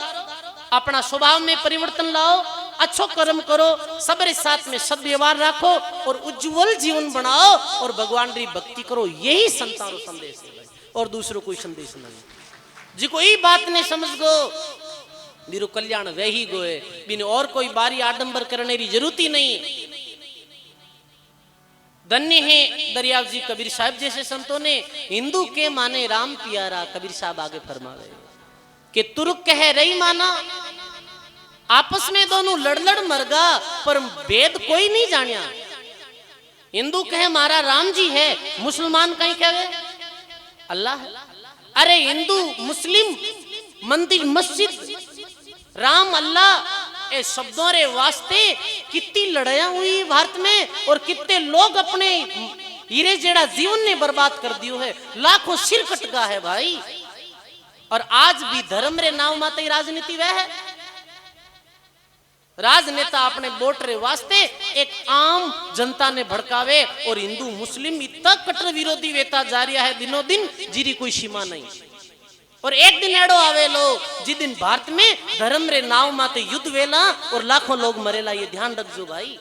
अपना स्वभाव में परिवर्तन लाओ, अच्छो कर्म करो, सबरे साथ में सद्व्यवहार रखो और उज्जवल जीवन बनाओ और भगवान की भक्ति करो। यही संतारो संदेश है और दूसरों कोई संदेश नहीं। जी कोई बात नहीं समझ गो, मेरो कल्याण वह ही गोए, बिन और कोई बारी आडंबर करने की जरूरत ही नहीं। धन्य है दरियाव जी कबीर साहब जैसे संतों ने। हिंदू के माने राम प्यारा, कबीर साहब आगे फरमा रहे कि तुर्क कह रही माना, आपस में दोनों लड़ लड़ मरगा, पर वेद कोई नहीं जानिया। हिंदू कहे मारा राम जी है, मुसलमान कहीं कहे अल्लाह है। अरे हिंदू मुस्लिम मंदिर मस्जिद राम अल्लाह ए शब्दों रे वास्ते कितनी लड़ाइयां हुई भारत में, और कितने लोग अपने हीरे जेड़ा जीवन ने बर्बाद कर दियो है, लाखों सिर कटगा है भाई। और आज भी धर्म रे नाम माते राजनीति वह है। राजनेता अपने वोट रे वास्ते एक आम जनता ने भड़कावे, और हिंदू मुस्लिम इतना कट्टर विरोधी वेता जा रहा है दिनों दिन, जिरी कोई सीमा नहीं। और एक दिन एडो आवेलो जिस दिन भारत में धर्म रे नाव माते युद्ध वेला और लाखों लोग मरेला, ये ध्यान रखजो भाई।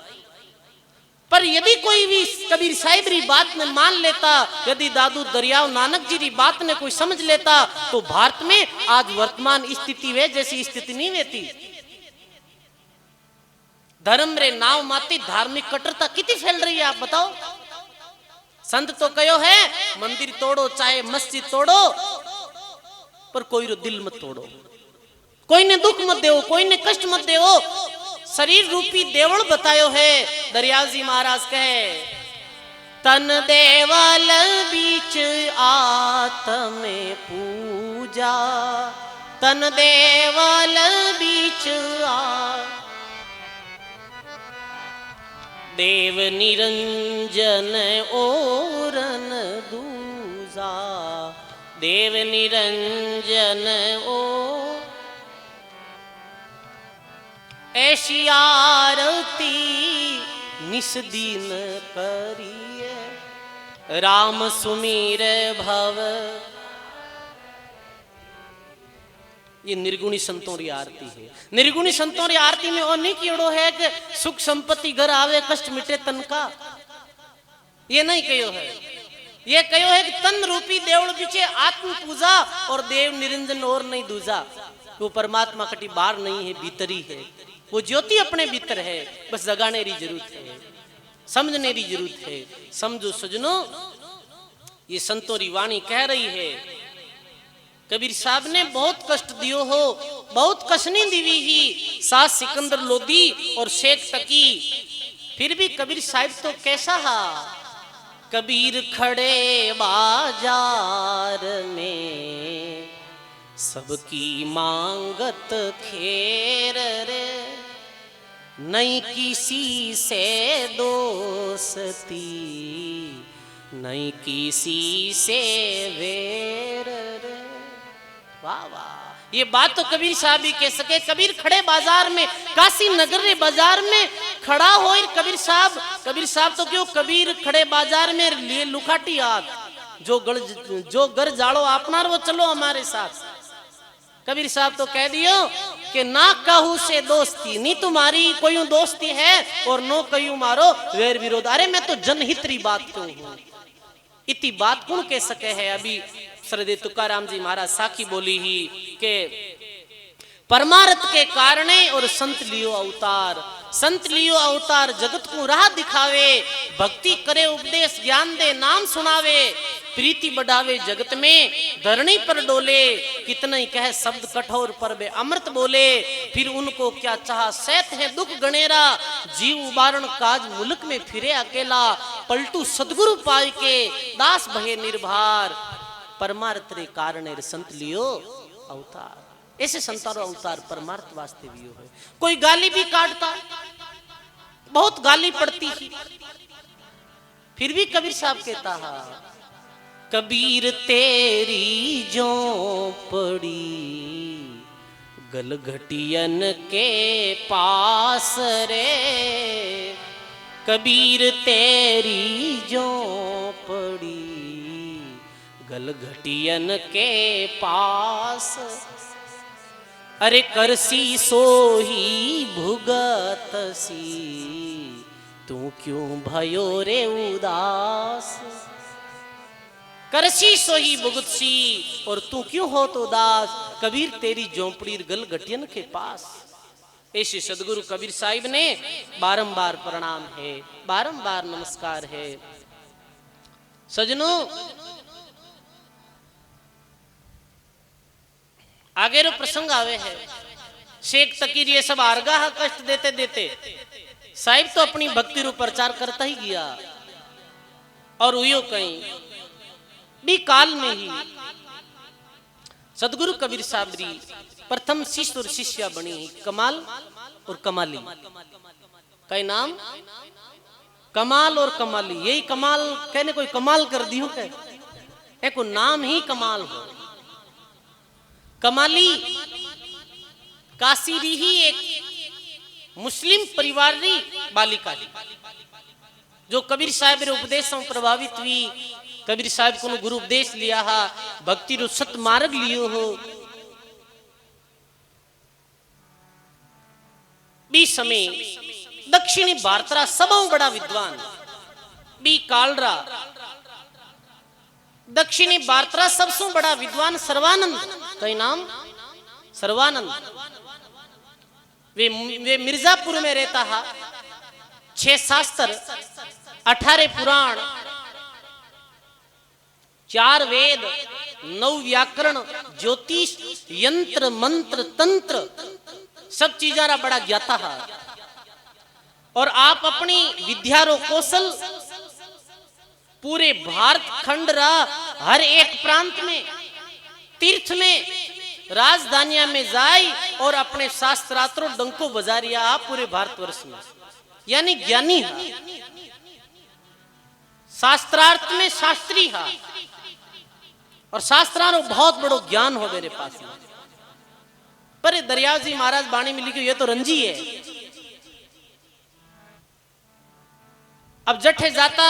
पर यदि कोई भी कबीर साहिब री बात ने मान लेता, यदि दादू दरियाव नानक जी री बात ने कोई समझ लेता, तो भारत में आज वर्तमान स्थिति वे जैसी स्थिति नहीं रहती। धर्म रे नाव माते धार्मिक कट्टरता कितनी फैल रही है आप बताओ। संत तो कहो है मंदिर तोड़ो चाहे मस्जिद तोड़ो, पर कोई रो दिल मत तोड़ो, कोई ने दुख मत देवो, कोई ने कष्ट मत देवो। शरीर रूपी देवल बतायो है दरियाल जी महाराज कहे, तन देवल बीच आत्म पूजा, तन देवल बीच देव निरंजन ओरन दूजा, देव निरंजन ओ ऐसी आरती निस दिन करिए, राम सुमीर भव। ये निर्गुणी संतों की आरती है। निर्गुणी संतों की आरती में और नहीं कीड़ो है कि सुख संपत्ति घर आवे कष्ट मिटे तन का, ये नहीं कहो है। ये कहो है कि तन रूपी देवल पीछे आत्म पूजा और देव निरंजन और नहीं दूजा। वो परमात्मा कटी बाहर नहीं है, भीतरी है। वो ज्योति अपने भीतर है, बस जगाने की जरूरत है, समझने की जरूरत है। समझो सजनो, ये संतों की वाणी कह रही है। कबीर साहब ने बहुत कष्ट दियो हो, बहुत कसनी दीवी ही सास सिकंदर लोधी और शेख तकी, फिर भी कबीर साहब तो कैसा हा। कबीर खड़े बाजार में सबकी मांगत खेर रे, नहीं किसी से दोस्ती नहीं किसी से वेर रे। वाह वाह, ये बात तो कबीर साहब ही कह सके। कबीर खड़े बाजार में, काशी नगर रे बाजार में खड़ा हो कबीर साहब तो क्यों, कबीर खड़े बाजार में लिए लुखाटी हाथ, जो घर जाड़ो अपना वो चलो हमारे साथ। कबीर साहब तो कह दियो कि ना कहू से दोस्ती, नी तुम्हारी कोई दोस्ती है और नो कयू मारो वैर विरोध। अरे मैं तो जनहित री बात क्यों हूं, इतनी बात कौन कह सके है। अभी श्रद्धेय तुकाराम जी महाराज साखी बोली ही के परमार्थ के कारणे और संत लियो अवतार, संत लियो अवतार जगत को राह दिखावे, भक्ति करे उपदेश ज्ञान दे नाम सुनावे, प्रीति बढ़ावे जगत में धरणी पर डोले, कितना ही कहे शब्द कठोर पर वे अमृत बोले, फिर उनको क्या चाहा सैत है दुख गणेरा, जीव उबारण काज मुल्क में फिरे अकेला, पलटू सदगुरु पाई के दास भये निर्भार, परमार्थ रे कारणे संत लियो अवतार। ऐसे संतारो अवतार परमार्थ वास्ते भी है। कोई गाली भी काटता, बहुत गाली पड़ती ही, फिर भी कबीर साहब कहता है कबीर तेरी जो पड़ी गलघटियन के पास रे, कबीर तेरी जो पड़ी गलघटियन के पास, अरे करसी सोही भुगत सी, तू क्यों भयो रे उदास। करसी सोही भुगत सी और तू क्यों हो तो उदास, कबीर तेरी झोंपड़ी गल घटियन के पास। ऐसे सदगुरु कबीर साहिब ने बारंबार प्रणाम है, बारंबार नमस्कार है। सजनों, आगे रो प्रसंग आवे है। शेख तकीर ये सब आरगाह कष्ट देते देते साहिब तो अपनी भक्ति रू प्रचार करता ही गया, और उयो कहीं भी काल में ही सदगुरु कबीर साहब री प्रथम शिष्य और शिष्या बनी कमाल और कमाली। कई नाम कमाल और कमाली, यही कमाल कहने कोई कमाल कर दी हो, कह को नाम ही कमाल हो। कमाली काशी री ही एक मुस्लिम परिवार री बालिका री, जो कबीर साहब रे उपदेश से प्रभावित हुई। कबीर साहब को गुरु उपदेश लिया हा, भक्ति रो सत मार्ग लियो हो। बी समय दक्षिणी भारतरा सबों बड़ा विद्वान बी कालरा, दक्षिणी भारतरा सबसे बड़ा विद्वान सर्वानंद, कई नाम सर्वानंद, वे मिर्जापुर में रहता है। 6 शास्त्र, 18 पुराण, 4 वेद, 9 व्याकरण, ज्योतिष, यंत्र मंत्र तंत्र सब चीजा रा बड़ा ज्ञाता है। और आप अपनी विद्या रो कौशल पूरे भारत खंड रा हर एक प्रांत में, तीर्थ में, राजधानिया में जाई और अपने शास्त्रात्रों डंको बजारिया आप पूरे भारतवर्ष में, यानी ज्ञानी है, शास्त्रार्थ में शास्त्री है, और शास्त्रारो बहुत बड़ो ज्ञान हो मेरे पास में। पर दरियाव जी महाराज बाणी में लिखे ये तो रंजी है, अब जठे जाता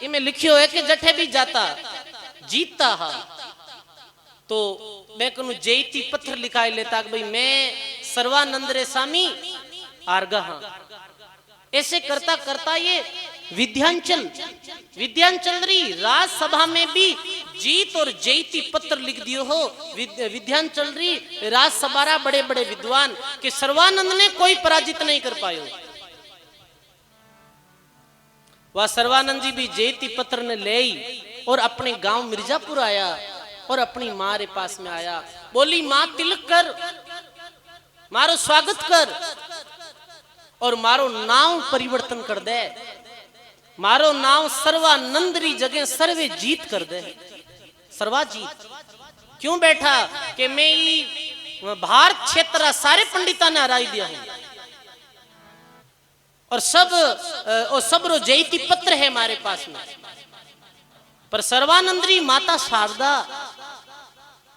इमें लिखियो है कि जठे भी जाता जीतता हा तो मैं कहूं जयती पत्थर लिखाई लेता कि भाई मैं सर्वानंद रे स्वामी आर्गा हाँ। ऐसे करता करता ये विद्यांचल री राजसभा में भी जीत और जयती पत्र लिख दियो हो। विद्यांचल री राजसभा रा बड़े बड़े विद्वान के सर्वानंद ने कोई पराजित नहीं कर पायो। वह सर्वानंद जी भी जयती पत्र ने ले और अपने गांव मिर्जापुर आया और अपनी मां रे पास में आया। बोली मां तिलक कर, मारो स्वागत कर और मारो नाम परिवर्तन कर दे, मारो नाम सर्वानंद री जगह सर्वे जीत कर दे। सर्वा जीत क्यों बैठा कि मैं भारत क्षेत्र सारे पंडिता ने हराई दिया है और सब रो जयती पत्र है हमारे पास में। पर सर्वानंदरी माता शारदा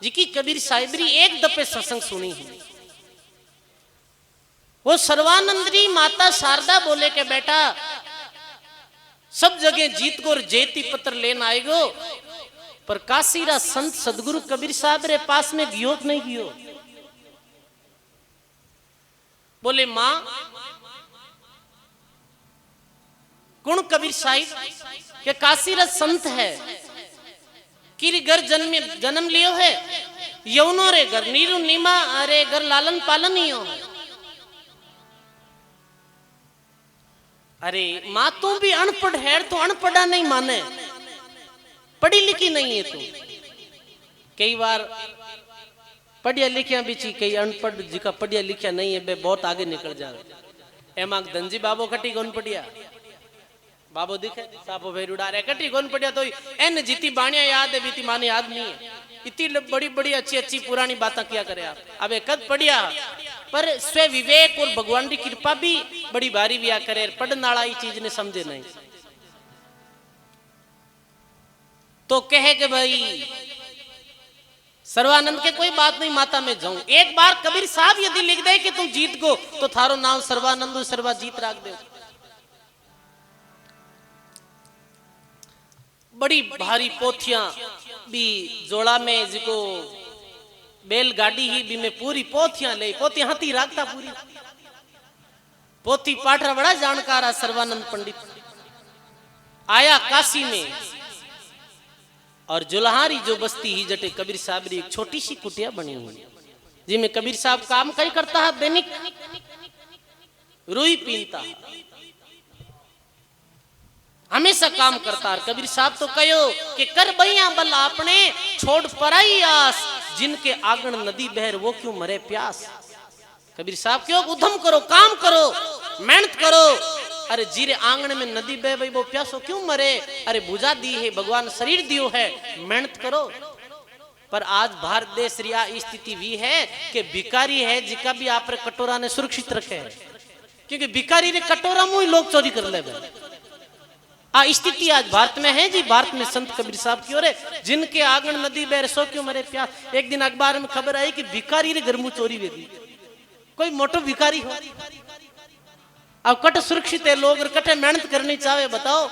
जी की कबीर साहिबरी एक दफे सत्संग सुनी है। वो सर्वानंदरी माता शारदा बोले के बेटा सब जगह जीत को और जयती पत्र लेना आएगो, पर काशीरा संत सदगुरु कबीर साहब रे पास में गियो नहीं गियो। बोले मां कौन कबीर साहिब के काशीरथ संत है कि घर जन्म लियो है यौनो रे घर नीरू नीमा अरे घर लालन पालन ही हो। अरे मां तू भी अनपढ़ है तो अनपढ़ा नहीं माने, पढ़ी लिखी नहीं है तू। कई बार पढ़िया लिखिया बिची कई अनपढ़ जिका पढ़िया लिखिया नहीं है बे बहुत आगे निकल जावे। एमा धनजी बाबो कटी कौन पढ़िया बाबो दिखे सापो भेर उड़ा रहे कटी कौन पढ़िया तो एन जीती बाणिया याद है बीती माने याद नहीं है। इतनी बड़ी बड़ी अच्छी अच्छी पुरानी बातें किया करे आप। अब कद पढ़िया पर स्व विवेक और भगवान की कृपा भी बड़ी भारी बिया करे पढ़ने वाला ये चीज ने समझे नहीं तो कहे कि भाई सर्वानंद के कोई बात नहीं माता में जाऊं। एक बार कबीर साहब यदि लिख दे कि तुम जीत गो तो थारो नाम सर्वानंद सर्वा जीत राख दे। बड़ी भारी पोथियां भी जोड़ा में जिको बैलगाड़ी ही भी में पूरी पोथियां ले पोथी हाथी राखता पूरी पोथी पाठरा बड़ा जानकार है सर्वानंद पंडित आया काशी में और जुल्हारी जो बस्ती ही जटे कबीर साहब री एक छोटी सी कुटिया बनी हुई जिसमें कबीर साहब काम कई करता है दैनिक रुई पीनता हमेशा काम करता है। कबीर साहब तो कहो कि कर बैया बल आपने छोड़ पराई आस जिनके आंगन नदी बहर वो क्यों मरे प्यास। कबीर साहब क्यों उधम करो काम करो मेहनत करो। अरे जीरे आंगन में नदी बह भाई वो प्यासो क्यों मरे। अरे बुझा दी है भगवान शरीर दियो है मेहनत करो। पर आज भारत देश रिया स्थिति भी है कि भिखारी है जिका भी आप कटोरा ने सुरक्षित रखे है क्योंकि भिखारी रे कटोरा मुई लोग चोरी कर ले। स्थिति आज भारत में है जी। भारत में संत कबीर साहब की ओर जिनके आंगन नदी बह सो क्यों मरे प्यास। एक दिन अखबार में खबर आई कि भिखारी रे घर मुंह चोरी वेगी कोई मोटो भिखारी हो अब कट सुरक्षित है लोग कटे मेहनत करनी चाहे बताओ।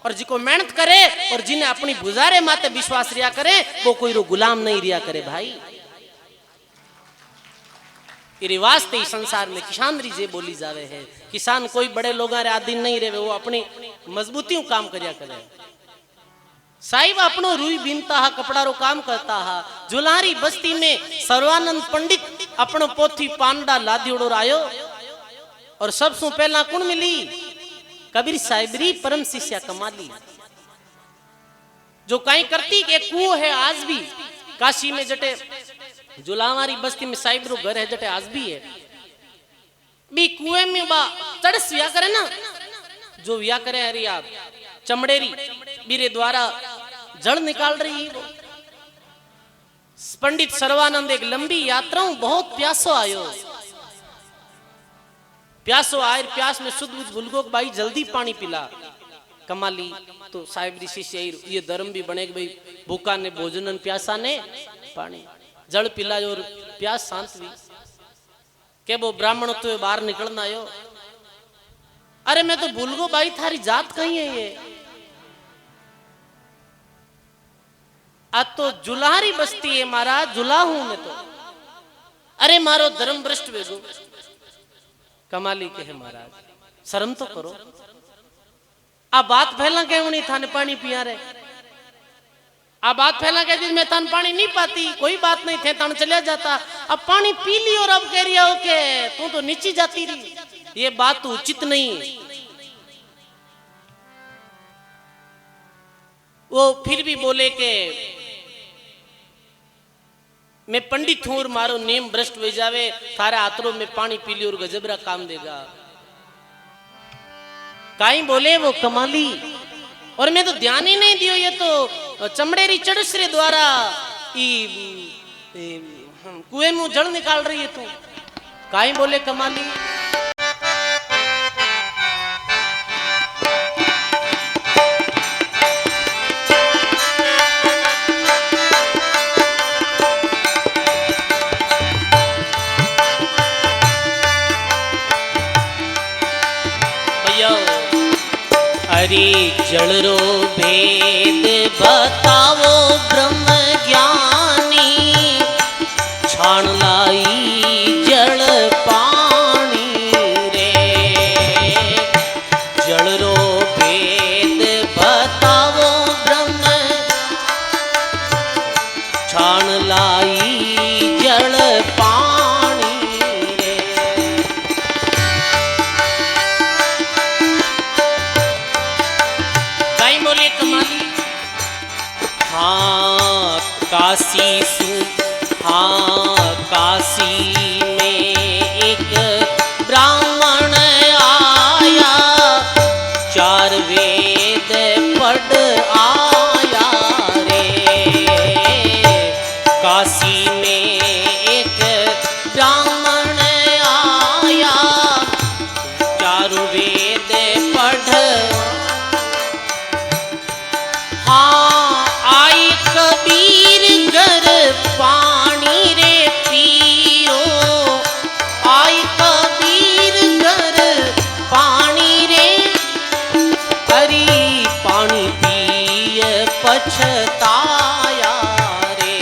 और जिको मेहनत करे और जिन्हें अपनी गुजारे माते विश्वास रिया करे वो कोई रो गुलाम नहीं रिया करे भाई। वास्ते ही संसार में किसान री जे बोली जावे है किसान कोई बड़े लोगों रे आधीन नहीं रहे वो अपनी मजबूती काम करिया करे। साहिब अपनो रुई बीनता हा कपड़ा रो काम करता हा। जुलारी बस्ती में सर्वानंद पंडित अपनो पोथी पांडा लादी उड़ो आयो और सबसे पहला कौन मिली कबीर साहिबरी परम शिष्या कमाली जो कहीं करती एक कुओं है आज भी काशी में जटे जुलावारी बस्ती में साहिब रो घर है जटे आज भी है भी कुएं में बा चढ़स विया करे ना जो विया करे हरी आप चमड़ेरी बीरे द्वारा जल निकाल रही है। पंडित सर्वानंद एक लंबी यात्राओं बहुत प्यासो आयो प्यासो आए प्यास में शुद्ध भूलगो भाई जल्दी पानी पिला कमाली तो साहिब ऋषि से ये धर्म भी बने भाई भूखा ने भोजन प्यासा ने पानी जल पिला और प्यास शांत हुई के वो ब्राह्मण तो बाहर निकलना आयो अरे मैं तो भूल गो भाई, थारी जात कहीं है ये? आज तो जुलारी बस्ती है महाराज, जुला हूं मैं तो। अरे मारो धर्म भ्रष्ट वेगो, कमाली के है महाराज, शर्म तो करो। आप बात फैला के नहीं थाने पानी पिया रहे, आप बात फैला के दी मैं तन पानी नहीं पाती, कोई बात नहीं थे तन चलिया जाता, अब पानी पी ली और अब कह रही हो के तू तो नीची जाती रही, ये बात तो उचित नहीं। वो फिर भी बोले के मैं पंडित हूं और मारो नेम भ्रष्ट हो जावे, थारे हाथों में पानी पी ली और गजबरा काम देगा। काई बोले वो कमाली, और मैं तो ध्यान ही नहीं दियो, ये तो चमड़ेरी चढ़सरे द्वारा कुएं में जल निकाल रही है तू। काई बोले कमाली, अरे जड़रो भेद बताओ ब्रह्म ज्ञानी, छाण लाई जल पानी रे। जड़रो भेद बताओ ब्रह्म, छाण लाई जल पानी रे। हाँ काशी हाँ काशी में एक ब्राह्मण आया, चार वेद पढ़ आया रे। काशी में एक ब्राह्मण आया, चार वेद पढ़, पानी रे पियो, आई कबीर घर पानी रे। हरी पानी पिए पछताया रे।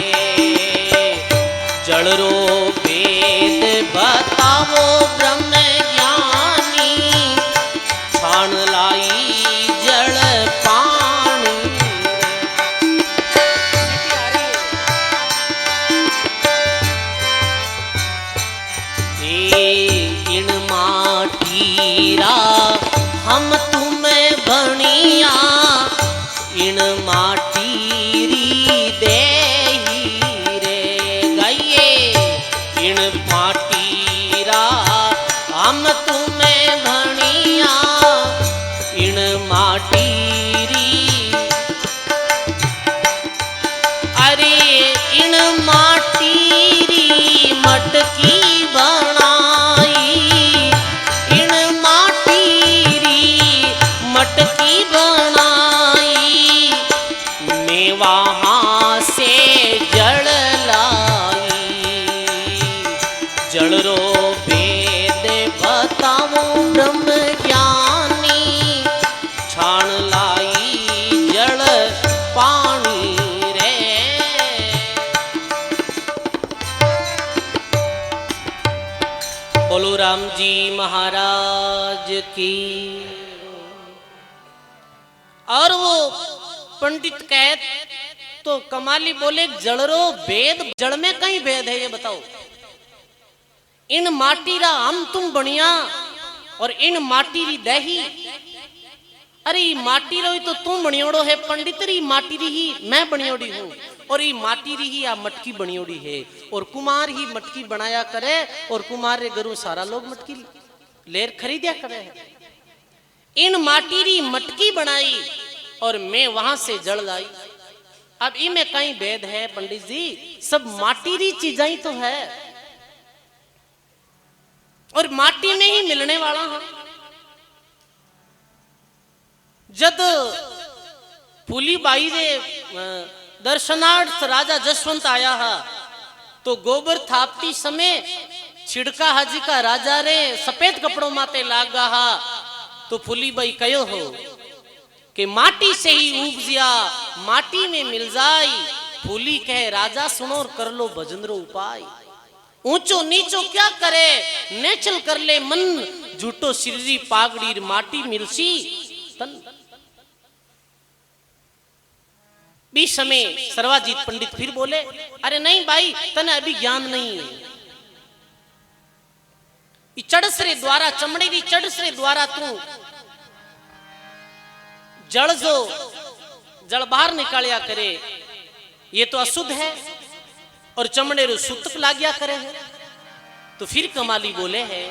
जड़रो वेद बताओ ब्रह्म ज्ञानी, छाण लाई जल पानी। इन माटीरा हम तुम्हें बनिया, इन माटीरी देही रे गाइए। इन माटीरा हम तुम्हें बनिया, इन माटीरी, अरे इन माटीरी मटकी बनाई, इन माटीरी मटकी बनाई, मैं वहां से जड़ लाई। जड़रो वेद बताओ ब्रह्म ज्ञानी, छाण लाई जड़ पानी रे। बोलो राम जी महाराज की। और वो पंडित कहत तो कमाली बोले, जड़रो वेद, जड़ में कहीं भेद है ये बताओ। इन माटीरा हम तुम बनिया और इन माटीरी दही, अरे माटी रो तो तू बनियोड़ो है, पंडित री माटी री ही मैं बनियोड़ी हूँ, और ये माटी री ही आ मटकी बनियोड़ी है, और कुमार ही मटकी बनाया करे, और कुमार रे गरु सारा लोग मटकी लेर खरीदिया करे है। इन माटी री मटकी बनाई और मैं वहां से जड़ लाई। अब इनमें कहीं भेद है पंडित जी, सब माटी री चीजें तो है और माटी में ही मिलने वाला है। जद फूली बाई रे दर्शनार्थ राजा जसवंत आया हा, तो गोबर थापती समय छिड़का हाजी का राजा रे सफेद कपड़ों माते लागा हा, तो फुली भाई कयो हो कि माटी से ही उपजिया माटी में मिल जाई। फूली कहे राजा सुनो और कर लो भजनरो उपाय। ऊंचो नीचो क्या करे नेचल कर ले मन, झूठो सिररी पागड़ी माटी मिलसी तन। बीच समय सर्वाजीत पंडित फिर बोले, अरे नहीं भाई तने अभी ज्ञान नहीं है। चढ़सरे द्वारा चमड़े की चढ़सरे द्वारा तू जड़ जो जड़ बाहर निकालिया करे ये तो अशुद्ध है और चमड़े रो सुतक लाग्या करे है। तो फिर कमाली बोले है,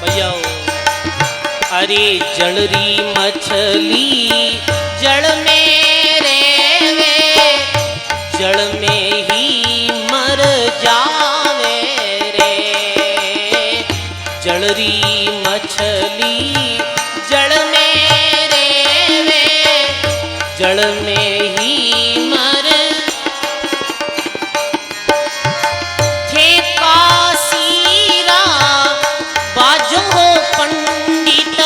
भैया अरे जड़री मछली जड़ में रेवे, जड़ में ही मर जावे रे। जड़री मछली जड़ में रेवे, जड़ में ही मर। थे कासीरा बाजो हो पंडित,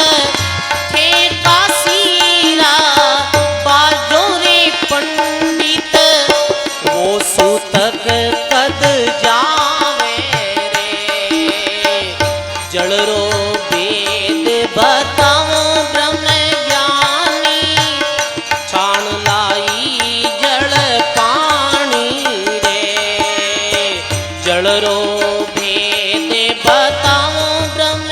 थे कासीरा बाजो रे पंडित। वो सूतक कद जावे रे, जड़रो वेद बताओ ब्रह्म ज्ञानी। छाण लाई जड़ पानी रे, जड़रो भेद बताओ ब्रह्म।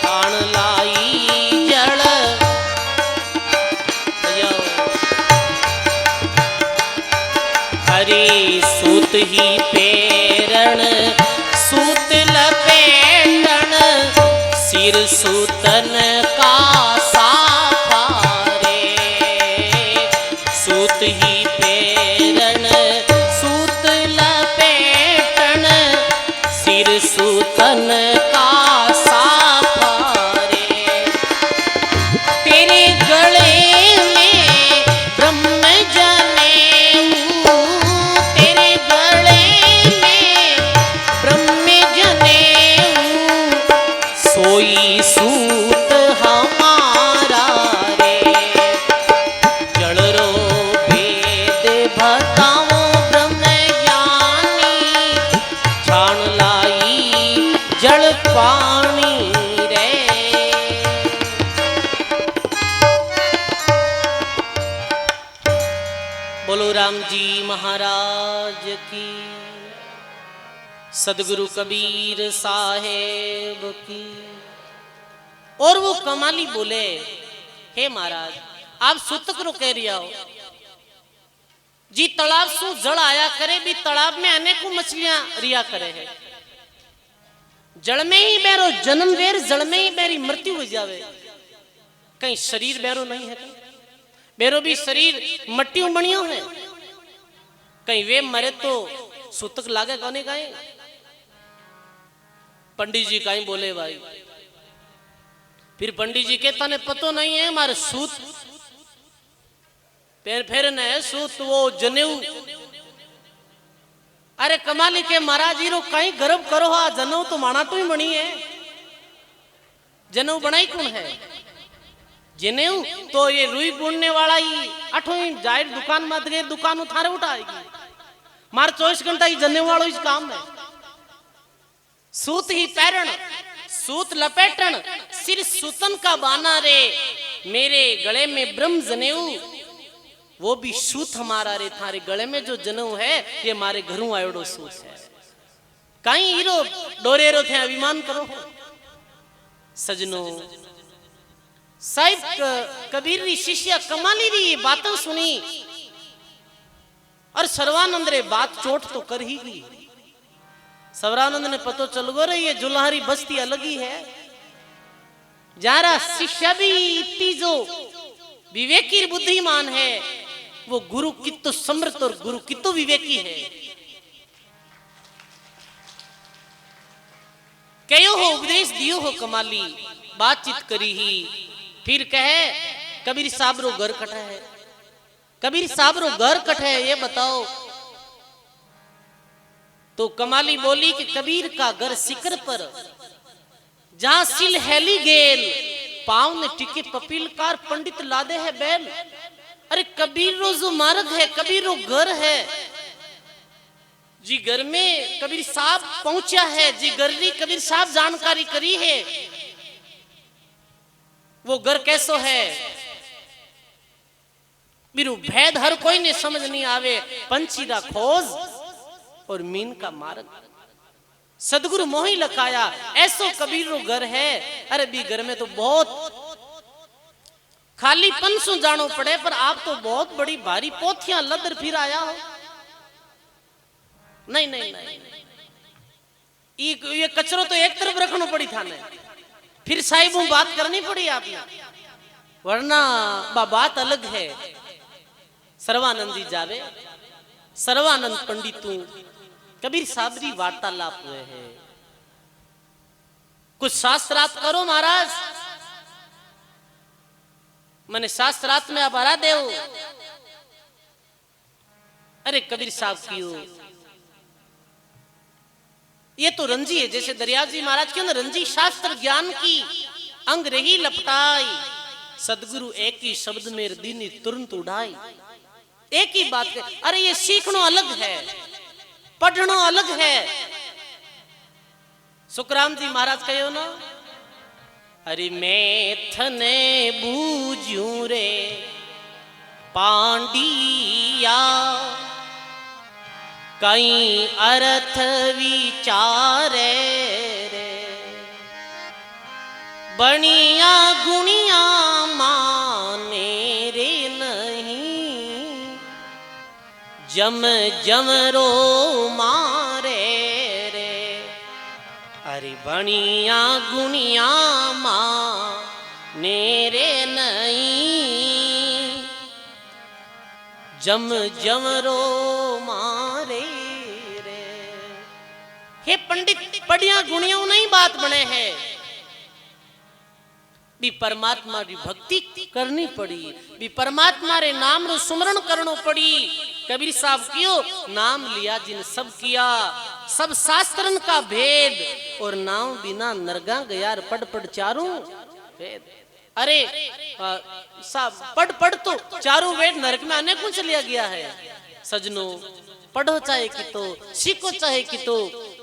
छाण लाई जड़ हरे सूत ही पेरण सूत लपेटन, सिर सूतन का साफा रे। सूत ही पेरण सूत लपेटन, सिर सूतन का साफा रे। तेरे गले में ब्रह्म जनेऊ, तेरे गले में ब्रह्म जनेऊ। सोई सूत हमारा रे, जड़रो वेद बताओ ब्रह्म ज्ञानी। छाण लाई जड़ पानी रे। बोलो राम जी महाराज की, सदगुरु कबीर साहेब की। और वो कमाली बोले, हे महाराज आप सुतक रो कह रिया हो जी, तालाब सु जड़ आया करे भी तालाब में अनेकों मछलियां रिया करे है। जड़ में ही बेरो जन्म वेर, जड़ में ही बेरी मृत्यु हो जावे। कहीं शरीर बेरो नहीं है, बेरो भी शरीर मट्टी बनियो है। कहीं वे मरे तो सूतक लागे कौन कहीं। पंडित जी कहीं बोले भाई, फिर पंडित जी कहता ने पतो नहीं है हमारे सूत पैर फेर न है सूत वो जनेऊ। अरे कमाली के महाराज जी रो कहीं गर्भ करो हा, जनेऊ तो माना तो ही बनी है। जनेऊ बनाई कौन है? जनेऊ तो ये रुई बुनने वाला ही अठो ही जाहिर दुकान मत गए, दुकान उठारे उठाएगी। मार 24 घंटा ही जनेऊ वालों ही काम है। सूत ही पैरण सूत लपेटन, सिर सूतन का बाना रे। मेरे गले में ब्रह्म जनेऊ, वो भी सूत हमारा रे। थारे गले में जो जनेऊ है ये हमारे घरों आयोडो सूत है। कहीं हीरो डोरेरो थे अभिमान करो सजनो। साहिब कबीर री शिष्या कमाली री ये बातें सुनी और सर्वानंद रे बात चोट तो कर ही गई। सर्वानंद ने पतो चल गो रे ये जुल्हारी बस्ती अलग ही है। जारा शिष्या भी इतनी जो विवेकी बुद्धिमान है, वो गुरु कितो समृत और गुरु कितो विवेकी है। कयो हो उपदेश दियो हो कमाली, बातचीत करी ही। फिर कहे कबीर साहब रो घर कटा है, कबीर साहब रो घर कट है ये बताओ। तो कमाली बोली कि कबीर का घर सिकर पर, जहां सिल हैली गेल, पांव ने टिके पपील कार, पंडित लादे है बैल। अरे कबीर रो जो मार्ग है, कबीर रो घर है जी, घर में कबीर साहब पहुंचा है जी, गरी कबीर साहब जानकारी करी है। वो घर कैसो है बिरु भेद हर कोई ने समझ नहीं आवे। पंछी का खोज और मीन का मार्ग, सदगुरु मोही लखाया ऐसो कबीर रो घर है। अरे भी घर में तो बहुत खाली पंसों जानो पड़े, पर आप तो बहुत बड़ी भारी पोथियां लदर फिर आया हो। नहीं नहीं नहीं, ये कचरो तो एक तरफ रखना पड़ी था ने, फिर साहिबों बात करनी पड़ी आपने, वरना बात अलग है। सर्वानंद जी जावे, सर्वानंद पंडितों कबीर साबरी वार्तालाप हुए हैं। कुछ शास्त्रार्थ करो महाराज, मैंने शास्त्रार्थ में आप हरा दे। अरे कबीर साहब क्यों, ये तो रंजी है, जैसे दरिया जी महाराज क्यों ना रंजी शास्त्र ज्ञान की अंग रही लपटाई, सदगुरु एक ही शब्द में दीनी तुरंत उड़ाई। एक ही बात है। अरे ये सीखनो अलग है, पढ़नो अलग है। सुखराम जी महाराज कहो ना, अरे मैं थने बूझूं रे पांडिया, कई अर्थ विचारे रे, बनिया गुनिया माने रे नहीं, जम जम रो मारे रे। अरे बनिया गुनिया माने रे नहीं, जम जम रो मारे रे। हे पंडित, पढ़िया गुणियों नहीं बात बने हैं, भी परमात्मा की भक्ति करनी पड़ी, भी परमात्मा रे नाम रो सुमरण करनो पड़ी। कबीर साहब क्यों नाम लिया जिन सब किया, सब शास्त्रन का भेद, और नाम बिना नरगा गया पढ़ पढ़ चारों वेद। अरे साहब पढ़ पढ़ तो चारों वेद नरक में आने को चलिया गया है। सजनो पढ़ो चाहे कि तो, सीखो चाहे कि तो,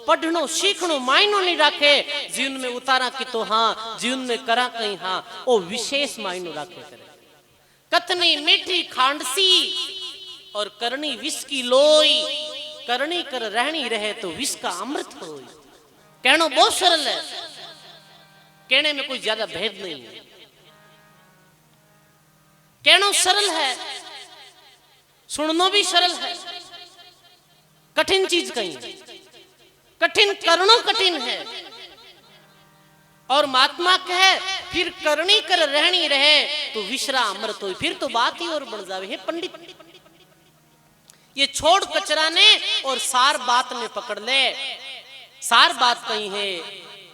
पढ़नो सीखनो मायनो नहीं राखे, जीवन में उतारा कि तो हाँ, जीवन में करा कहीं हाँ, वो विशेष मायनो राखे करे। कथनी मीठी खांडसी और करनी विष की लोई, करनी कर रहनी रहे तो विष का अमृत हो। कहना बहुत सरल है, कहने में कोई ज्यादा भेद नहीं है, कहना सरल है, सुनना भी सरल है। कठिन चीज कहीं, कठिन करना कठिन है। और महात्मा कहे फिर करनी कर रहनी रहे तो विश्रा अमृत हो, फिर तो बात ही और बढ़ जावे। हे पंडित, ये छोड़ कचरा ने और सार बात में पकड़ ले। सार बात कहीं है,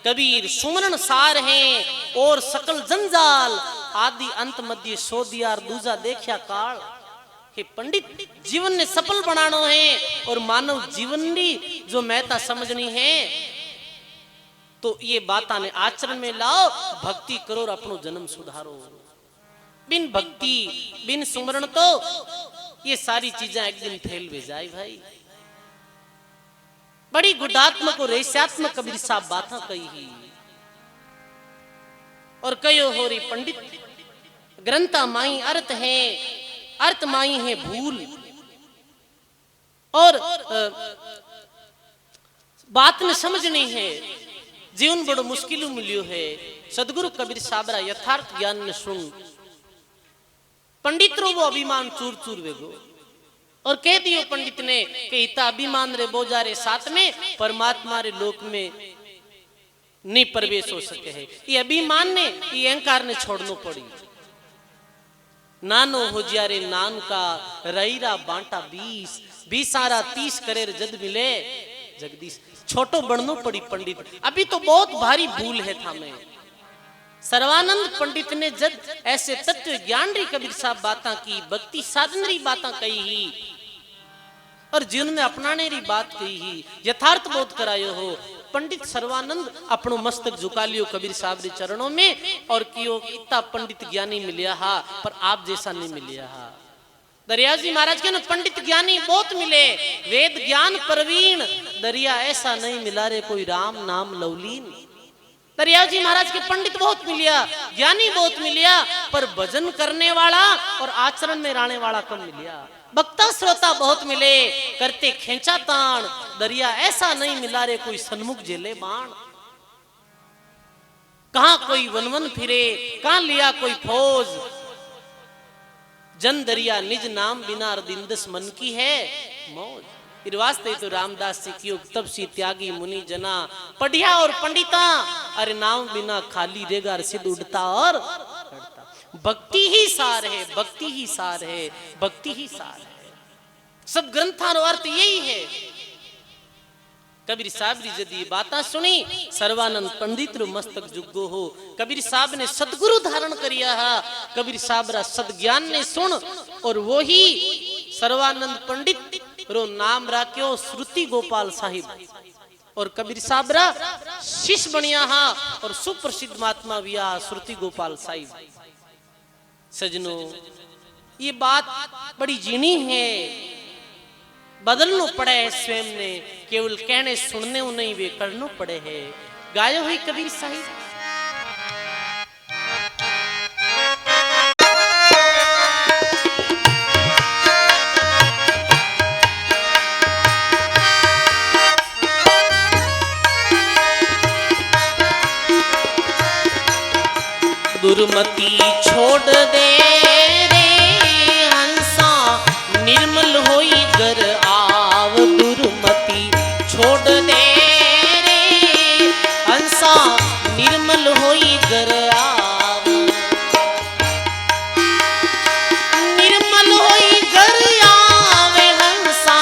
कबीर सुमरण सार है और सकल जंजाल, आदि अंत मध्य सो दिया दूजा देखा काल। हे पंडित, जीवन ने सफल बनाना है और मानव जीवन की जो महत्ता समझनी है, तो ये बाता ने आचरण में लाओ, भक्ति करो और अपनो जन्म सुधारो। बिन भक्ति बिन सुमरण तो ये सारी चीजें एक दिन फेल हो जाए भाई। बड़ी गुडात्मक और रहस्यात्मक कबीर साहब बातें कही ही, और कयो हो रही पंडित ग्रंथा माई अर्थ है, अर्थ माई है भूल। और बात में समझनी है, जीवन बड़ो मुश्किल मिलियो है। सदगुरु कबीर साबरा यथार्थ ज्ञान ने सुन, पंडित रो वो अभिमान चूर चूर वेगो, और कह दियो पंडित ने कि इता अभिमान रे बोझा रे साथ में परमात्मा रे लोक में नहीं प्रवेश हो सके है। ये अभिमान ने, ये अहंकार ने छोड़नो पड़ी। नानो हो जिया रे नान का रईरा बांटा 20, 20 सारा 30 करे जद मिले जगदीश। छोटो बननो पड़ी पंडित, अभी तो बहुत भारी भूल है था में। सर्वानंद पंडित ने जब ऐसे तत्व ज्ञान री कबीर साहब बाता की, भक्ति साधन री बाता कही ही और जीवन में अपनाने री बात कही ही, यथार्थ बोध करायो हो। पंडित सर्वानंद अपनो मस्तक झुका लियो कबीर साहब रे चरणों में और कियो इतना पंडित ज्ञानी मिलिया हा, पर आप जैसा नहीं मिलिया हा। दरिया जी महाराज के ना पंडित ज्ञानी बहुत मिले, वेद ज्ञान प्रवीण, दरिया ऐसा नहीं मिला रे कोई राम नाम लवलीन। दरिया जी महाराज के पंडित बहुत मिलिया, ज्ञानी बहुत मिलिया, पर भजन करने वाला और आचरण में रहने वाला कम मिलिया। भक्ता श्रोता बहुत मिले, करते खेचा ताण, दरिया ऐसा नहीं मिला रे कोई सन्मुख जेले बाण। कहां कोई वन वन फिरे, कहां लिया कोई फौज, जन दरिया निज नाम बिना अर्दिंदस मन की है मौज। इस वास्ते तो रामदास जी की तब सी त्यागी मुनि जना, पढ़िया और पंडिता, अरे नाम बिना खाली रेगा सिद्ध उड़ता और करता। भक्ति ही सार है, भक्ति ही सार है, भक्ति ही सार है। सब ग्रंथों का अर्थ यही है। कबीर साहब जी जदी बाता सुनी, सर्वानंद पंडित रो मस्तक जुगो हो। कबीर साहब ने सदगुरु धारण करिया हा, कबीर साहब रा सदज्ञान ने सुन और वो ही सर्वानंद पंडित रो नाम राख्यो श्रुति गोपाल साहिब और कबीर साहब रा शिष्य बनिया हा और सुप्रसिद्ध महात्मा विया श्रुति गोपाल साहिब। सजनों, ये बात बड़ी जीनी है, बदलना पड़े है स्वयं ने, केवल कहने सुनने नहीं वे करना पड़े है। गायो हुई कबीर साहिब। दुर्मति छोड़ दे रे हंसा, निर्मल होई घर आव। दुर्मति छोड़ दे रे हंसा, निर्मल होई घर आव। निर्मल होई घर आवे हंसा,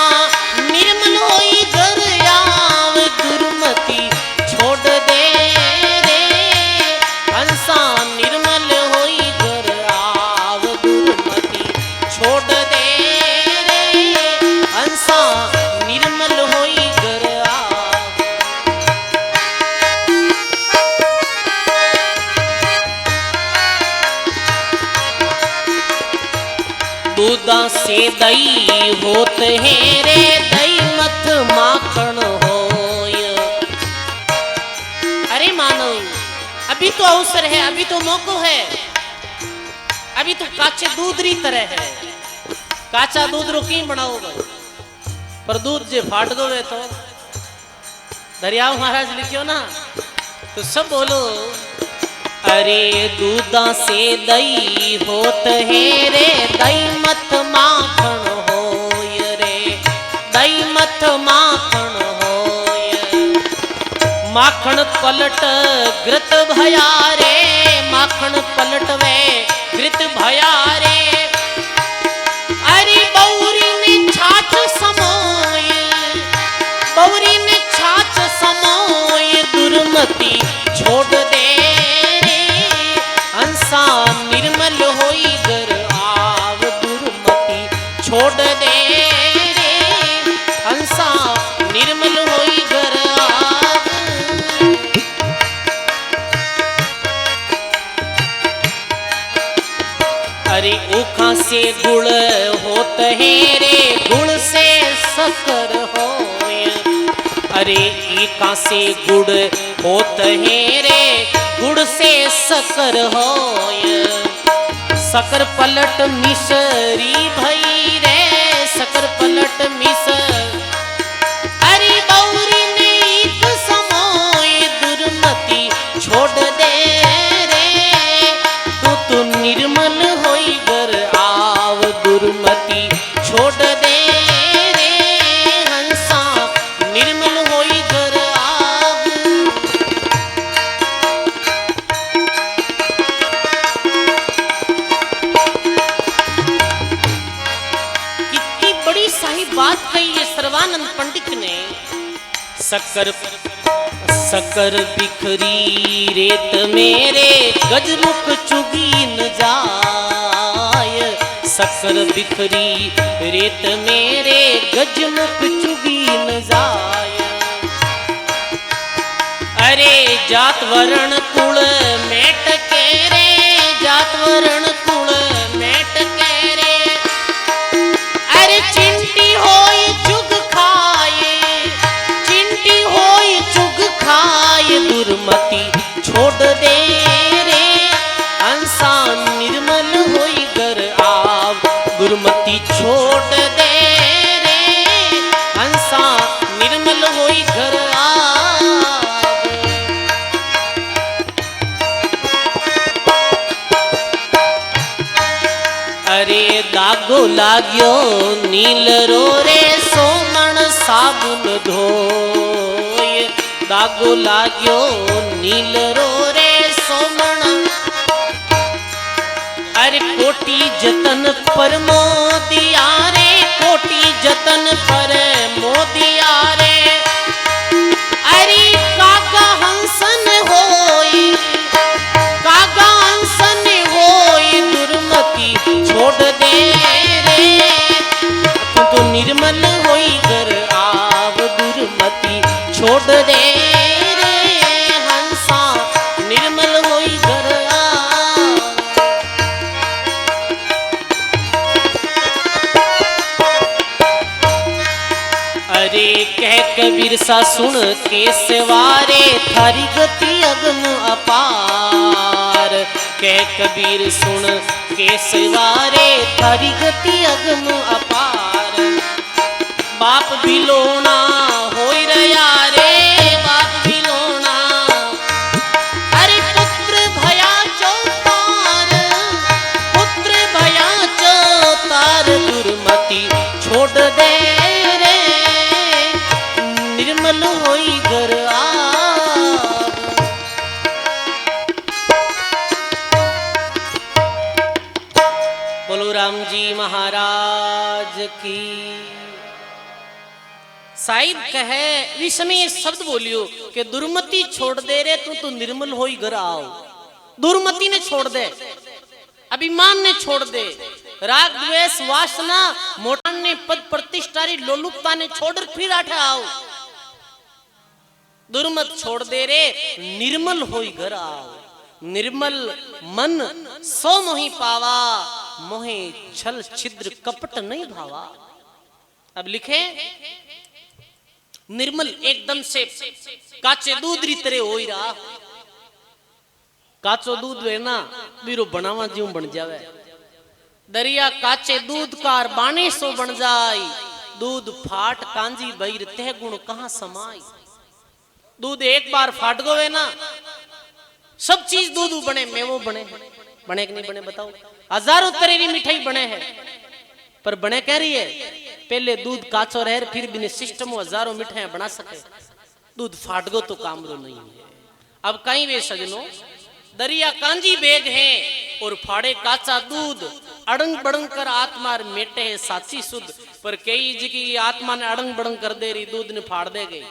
निर्मल होई घर आव। दुर्मति छोड़ दे रे हंसा, निर्मल होई घर आव। दुर्मति छोड़ दे रे हंसा, निर्मल होई घर आव। दूधा से दही होत है रे, दही मत माखन होय। अरे मानव, अभी तो अवसर है, अभी तो मौका है, अभी तो काचे दूध री तरह है। काचा दूध रो की बनाओगे, पर दूध जे फाट दो तो दरियाव महाराज लिखियो ना, तो सब बोलो। अरे दूधा से दही होत है रे, दही मत माखन होय रे, दही मत माखन होय। माखन पलट घृत भया रे, माखन पलट वे घृत भया रे। अरे बौरी ने छाछ समोय, बौरी ने छाछ समोय। दुर्मति छोड़ दे रे हंसा, निर्मल होई घर आव। दुर्मति छोड़ दे रे हंसा, निर्मल होई घर आव। अरे ऊखा से गुड़ होत है रे, गुड़ से शक्कर होय। अरे ईका से गुड़ होत है रे, गुड़ से शक्कर होय। शक्कर पलट मिसरी भई रे, शक्कर पलट मिस। अरे बौरी ने ईक समोय। दुर्मति छोड़ दे रे तू निर्मल होई घर आव। दुर्मति छोड़ दे रे हंसा, निर्मल होई घर आव। कितनी बड़ी सही बात कही है सर्वानंद पंडित ने। शक्कर शक्कर बिखरी रेत मेरे गजमुख चुगी न जाय, शक्कर बिखरी रेत मेरे गजमुख चुगी न जाय। अरे जात वरण कुल मेट के रे, जात वरण कुल मेट के रे, अरे चिंटी होई चुग खाए, चिंटी होई चुग खाए, दुर्मति छोड़ दे रे, हंसा निर्मल होई घर आव, दुर्मति छोड़ दे रे, हंसा निर्मल होई घर आव। अरे दागो लाग्यो नील रो रे, सोमण साबुन धोय, दागो लाग्यो नील रो रे सोमण, अरे कोटि जतन पर मोदिया रे, कोटि जतन पर मोदिया रे, अरे कागा हंसन होई, कागा हंसन होई, दुर्मति छोड़ दे रे, तू तो निर्मल होई घर आव, दुर्मति छोड़ दे रे, हंसा निर्मल होई घर आव। अरे कह कबीर सा सुन के सवारे, थारी गति अगम अपार, कह कबीर सुन के सवारे, थारी गति अगम अपार। बाप भिलोना होई रया रे, बाप भिलोना, अरे पुत्र भया चौतार, पुत्र भया चौतार, दुर्मति छोड़ दे रे, निर्मल होई घर आव। बोलो राम जी महाराज की। साहिब कहे विषमे शब्द बोलियो कि दुर्मति छोड़ दे रे, तू निर्मल होई घर आओ। दुर्मति ने छोड़ दे, अभिमान ने छोड़ दे, राग द्वेष वासना मोटान ने पद प्रतिष्ठा लोलुपता ने छोड़ फिर आठे आओ। दुर्मत छोड़ दे रे, निर्मल होई घर आओ। निर्मल मन सो मोहि पावा, मोहे छल छिद्र कपट नहीं भावा। अब लिखे निर्मल एकदम से काचे दूध री तरह हो ही रहा। काचो दूध है ना बीरो बनावा ज्यों बन जावे। दरिया काचे दूध कार बाने सो बन जाई। दूध फाट कांजी बहिर तह गुण कहां समाई। दूध एक बार फाट गए ना सब चीज दूध बने, मेवो बने, बने कि नहीं बने बताओ। हजारों तरह की मिठाई बने हैं पर बने कह रही है पहले दूध काचो रहे फिर भी सिस्टम हजारों मिठाइयां बना सके। दूध फाट गो तो काम रो नहीं है। अब कहीं वे सजनों दरिया कांजी बेग है और फाड़े काचा दूध अड़ंग बड़ंग कर आत्मा मेटे है साची शुद्ध। पर कई जी की आत्मा ने अड़ंग बड़ंग कर दे रही, दूध ने फाड़ दे गई।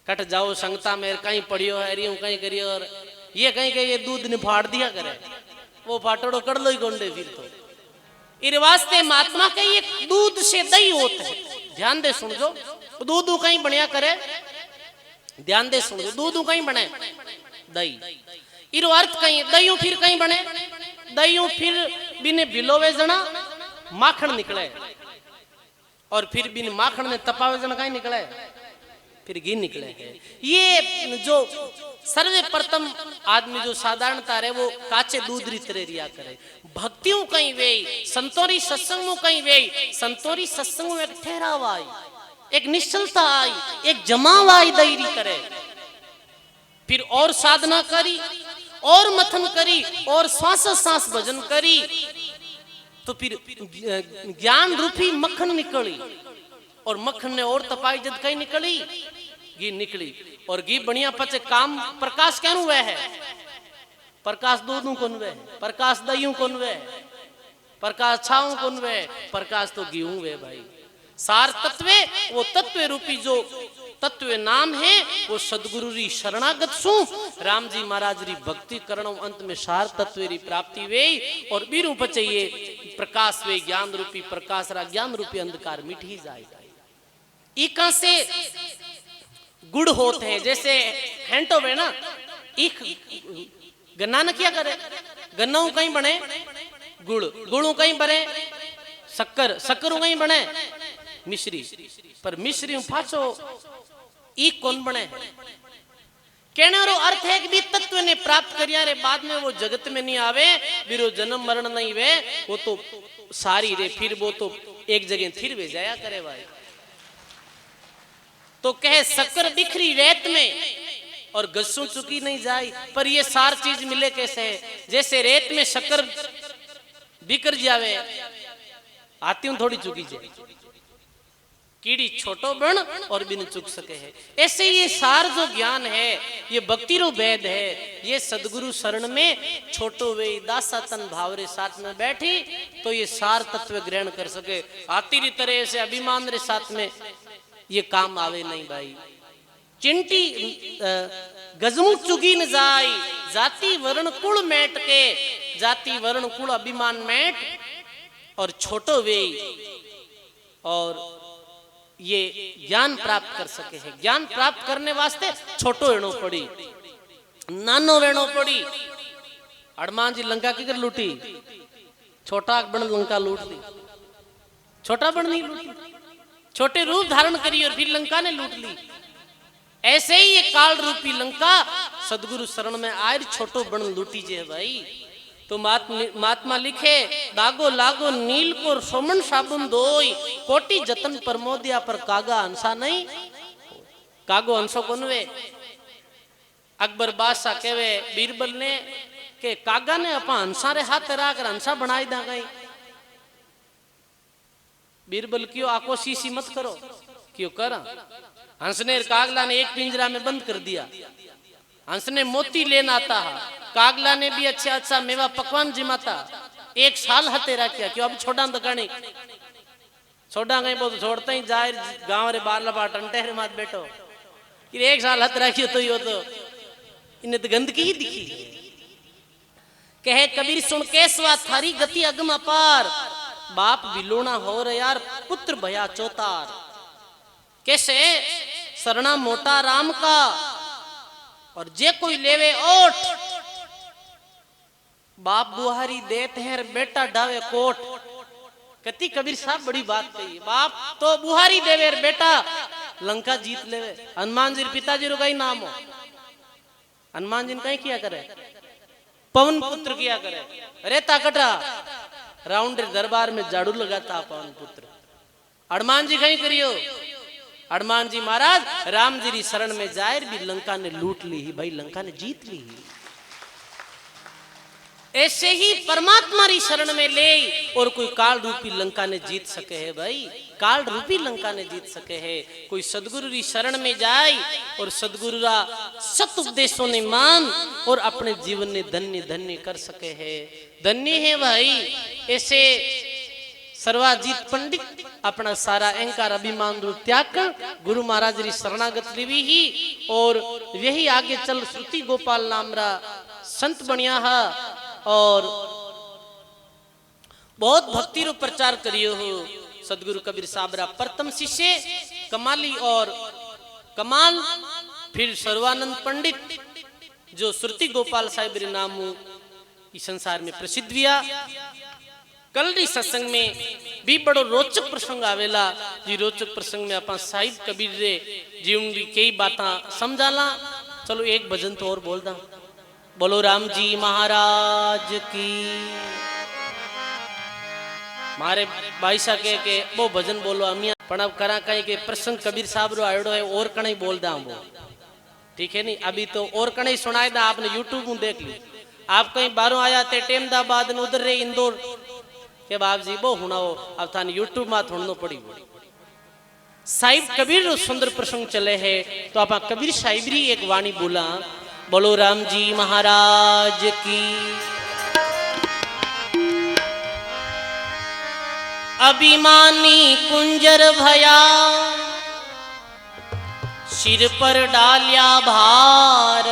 कट जाओ संगता में कहीं पड़ियो है रही कहीं करियो और ये कहीं कहीं ये दूध ने फाड़ दिया करे वो फाटड़ो कर लो ही गोंडे। फिर तो इस वास्ते महात्मा के ये दूध से दही होते है। ध्यान दे सुन जो दूध कहीं बढ़िया करे, ध्यान दे सुन जो दूध कहीं बने दही इरो अर्थ कहीं दही फिर कहीं बने दही फिर बिने भिलोवे जना माखन निकले और फिर बिन माखन ने तपावे जना कहीं निकले फिर घी निकले है। ये जो सर्वप्रथम आदमी जो साधारणता रहे वो काचे दूध री तरह रिया करे। भक्तियों कहीं वे संतोरी सत्संग कहीं वे संतोरी सत्संग में एक ठहराव आई, एक निश्चलता आई, एक जमाव आई दईरी करे। फिर और साधना करी और मथन करी और श्वास सांस भजन करी तो फिर ज्ञान रूपी मक्खन निकली और मक्खन ने और तपाई जद कहीं निकली घी निकली। और घी बढ़िया पचे काम प्रकाश क्या हुए है। प्रकाश दूधों को वे, प्रकाश दही को वे, प्रकाश छाओं को वे, प्रकाश तो घी वे भाई। सार तत्व वो तत्व रूपी जो तत्व नाम है वो सदगुरु री शरणागत सु राम जी महाराज री भक्ति करणो अंत में सार तत्व री प्राप्ति वे और बीरू पचइए प्रकाश वे ज्ञान रूपी प्रकाश रा ज्ञान रूपी अंधकार मिट ही जाएगा। इका से गुड़ होते हैं जैसे हेंटो वे ना एक गन्ना न क्या करे गन्ना कहीं बने गुड़ गुड़ू कहीं बने शक्कर शक्कर कहीं बने मिश्री पर मिश्री फाचो एक कौन बने कहने रो अर्थ है कि भी तत्व ने प्राप्त करिया रे बाद में वो जगत में नहीं आवे बिरो जन्म मरण नहीं वे वो तो सारी रे फिर वो तो एक जगह फिर वे जाया करे भाई। तो कहे शक्कर बिखरी रेत में और गस्सू चुकी नहीं जाए पर ये सार चीज मिले कैसे है जैसे रेत में शक्कर बिखर जावे आती हूं थोड़ी चुकी जाए कीड़ी छोटो बन और बिन चुक सके है। ऐसे ये सार जो ज्ञान है ये भक्ति रो वेद है ये सदगुरु शरण में छोटो वे दासा तन भावरे साथ में बैठी तो ये सार तत्व ग्रहण कर सके। आती री तरह से अभिमान रे साथ में ये काम आवे नहीं भाई। चिंटी गजमुख चुगी न जाई जाति वर्ण कुल मैट के जाति वर्ण कुल अभिमान मैट और छोटो वे और ये ज्ञान प्राप्त कर सके है। ज्ञान प्राप्त करने वास्ते छोटो वेणो पड़ी नानो वेणो पड़ी। हनुमान जी लंका की कर लूटी छोटा बन लंका लूट ली छोटा बन नहीं लूटी छोटे रूप धारण करी और फिर लंका ने लूट ली। ऐसे ही ये काल रूपी लंका सदगुरु शरण में आए छोटो बन लूटी जे भाई। तो महात्मा लिखे दागो लागो नील को सोमन साबुन दोई कोटि जतन परमोदिया पर कागा अंसा नहीं कागो अंसो कोनवे। अकबर बादशाह कहवे बीरबल ने के कागा ने अपा अंसा रे हाथ राख अंसा बनाई दा गई। बीरबल क्यों आको सीसी मत करो क्यों कर हंस ने कागला ने एक पिंजरा में बंद कर दिया। हंस ने मोती लेना आता कागला ने भी अच्छा अच्छा मेवा पकवान जिमाता एक साल हतेरा किया क्यों अब छोड़ा दकानी छोड़ा गई बहुत छोड़ता ही जाए गांव रे बार लपा टंटे रे मात बैठो कि एक साल हतेरा किया तो यो तो इन्हें तो गंदगी ही दिखी। कहे कबीर सुन केसवा थारी गति अगम अपार बाप विलोना हो रे यार पुत्र भया चौतार। कैसे सरना मोटा राम का और जे कोई लेवे ओठ बाप बुहारी देते हैं बेटा डावे कोट। कती कबीर साहब बड़ी बात कही बाप तो बुहारी देवे बेटा लंका जीत लेवे। हनुमान जी पिताजी रो का ही नाम हो हनुमान जी ने कहीं किया करे पवन पुत्र किया करे रेता कटा राउंड दरबार में झाड़ू लगाता पवन पुत्र। हनुमान जी कहीं करियो हनुमान जी महाराज राम जी री शरण में जाए भी लंका ने लूट ली ही भाई लंका ने जीत ली ही। ऐसे ही परमात्मा री शरण में ले और कोई काल रूपी लंका ने जीत सके है भाई काल रूपी लंका ने जीत सके है। कोई सदगुरु री शरण में जाए और सदगुरु रा सत उपदेशों ने मान और अपने जीवन ने धन्य धन्य कर सके है धन्य है भाई। ऐसे सर्वाजीत पंडित अपना सारा अहंकार अभिमान रू त्याग कर गुरु महाराज री शरणागत लीवी ही और यही आगे चल श्रुति गोपाल नाम रा संत बनिया है और बहुत भक्ति रो प्रचार करियो हो। सदगुरु कबीर साहब रा प्रथम शिष्य कमाली और कमाल फिर सर्वानंद पंडित जो श्रुति गोपाल साहिब रे नाम इस संसार में प्रसिद्ध हुआ। कल री सत्संग में भी बड़ो रोचक प्रसंग आवेला जी रोचक प्रसंग में अपन साहिब कबीर रे जीवन री कई बातां समझाला। चलो एक भजन तो और बोल दा बोलो राम जी महाराज की। मारे भाई सा के वो भजन बोलो अमिया पण अब करा कहीं के प्रसंग कबीर साहब रो आयोडो है और कहीं बोल दा वो ठीक है नहीं अभी तो और कहीं सुनाए दा आपने यूट्यूब में देख ली। आप कहीं बाहरों आया थे टेमदाबाद उधर रे इंदौर के बाप जी वो हुना हो अब थाने यूट्यूब में थोड़नो पड़ी साहिब कबीर सुंदर प्रसंग चले है तो आप कबीर साहिब री एक वाणी बोला बोलो राम जी महाराज की। अभिमानी कुंजर भया, सिर पर डालिया भार,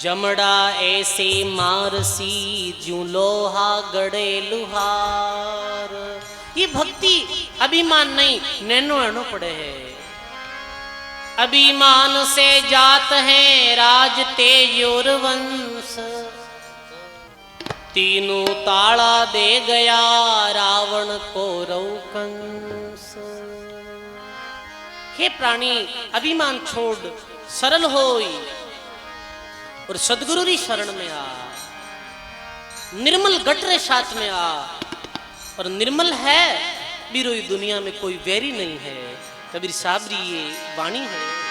जमड़ा ऐसे मारसी जू लोहा गड़े लुहार। ये भक्ति अभिमान नहीं, नैनो अणो पड़े है। अभिमान से जात है राज तेज और वंश, तीनों ताड़ा दे गया रावण को कंस। हे प्राणी, अभिमान छोड़ सरल होई और सदगुरु री शरण में आ, निर्मल गटरे साथ में आ। और निर्मल है बीरो दुनिया में कोई वैरी नहीं है। कबीर साहब री ये वाणी है।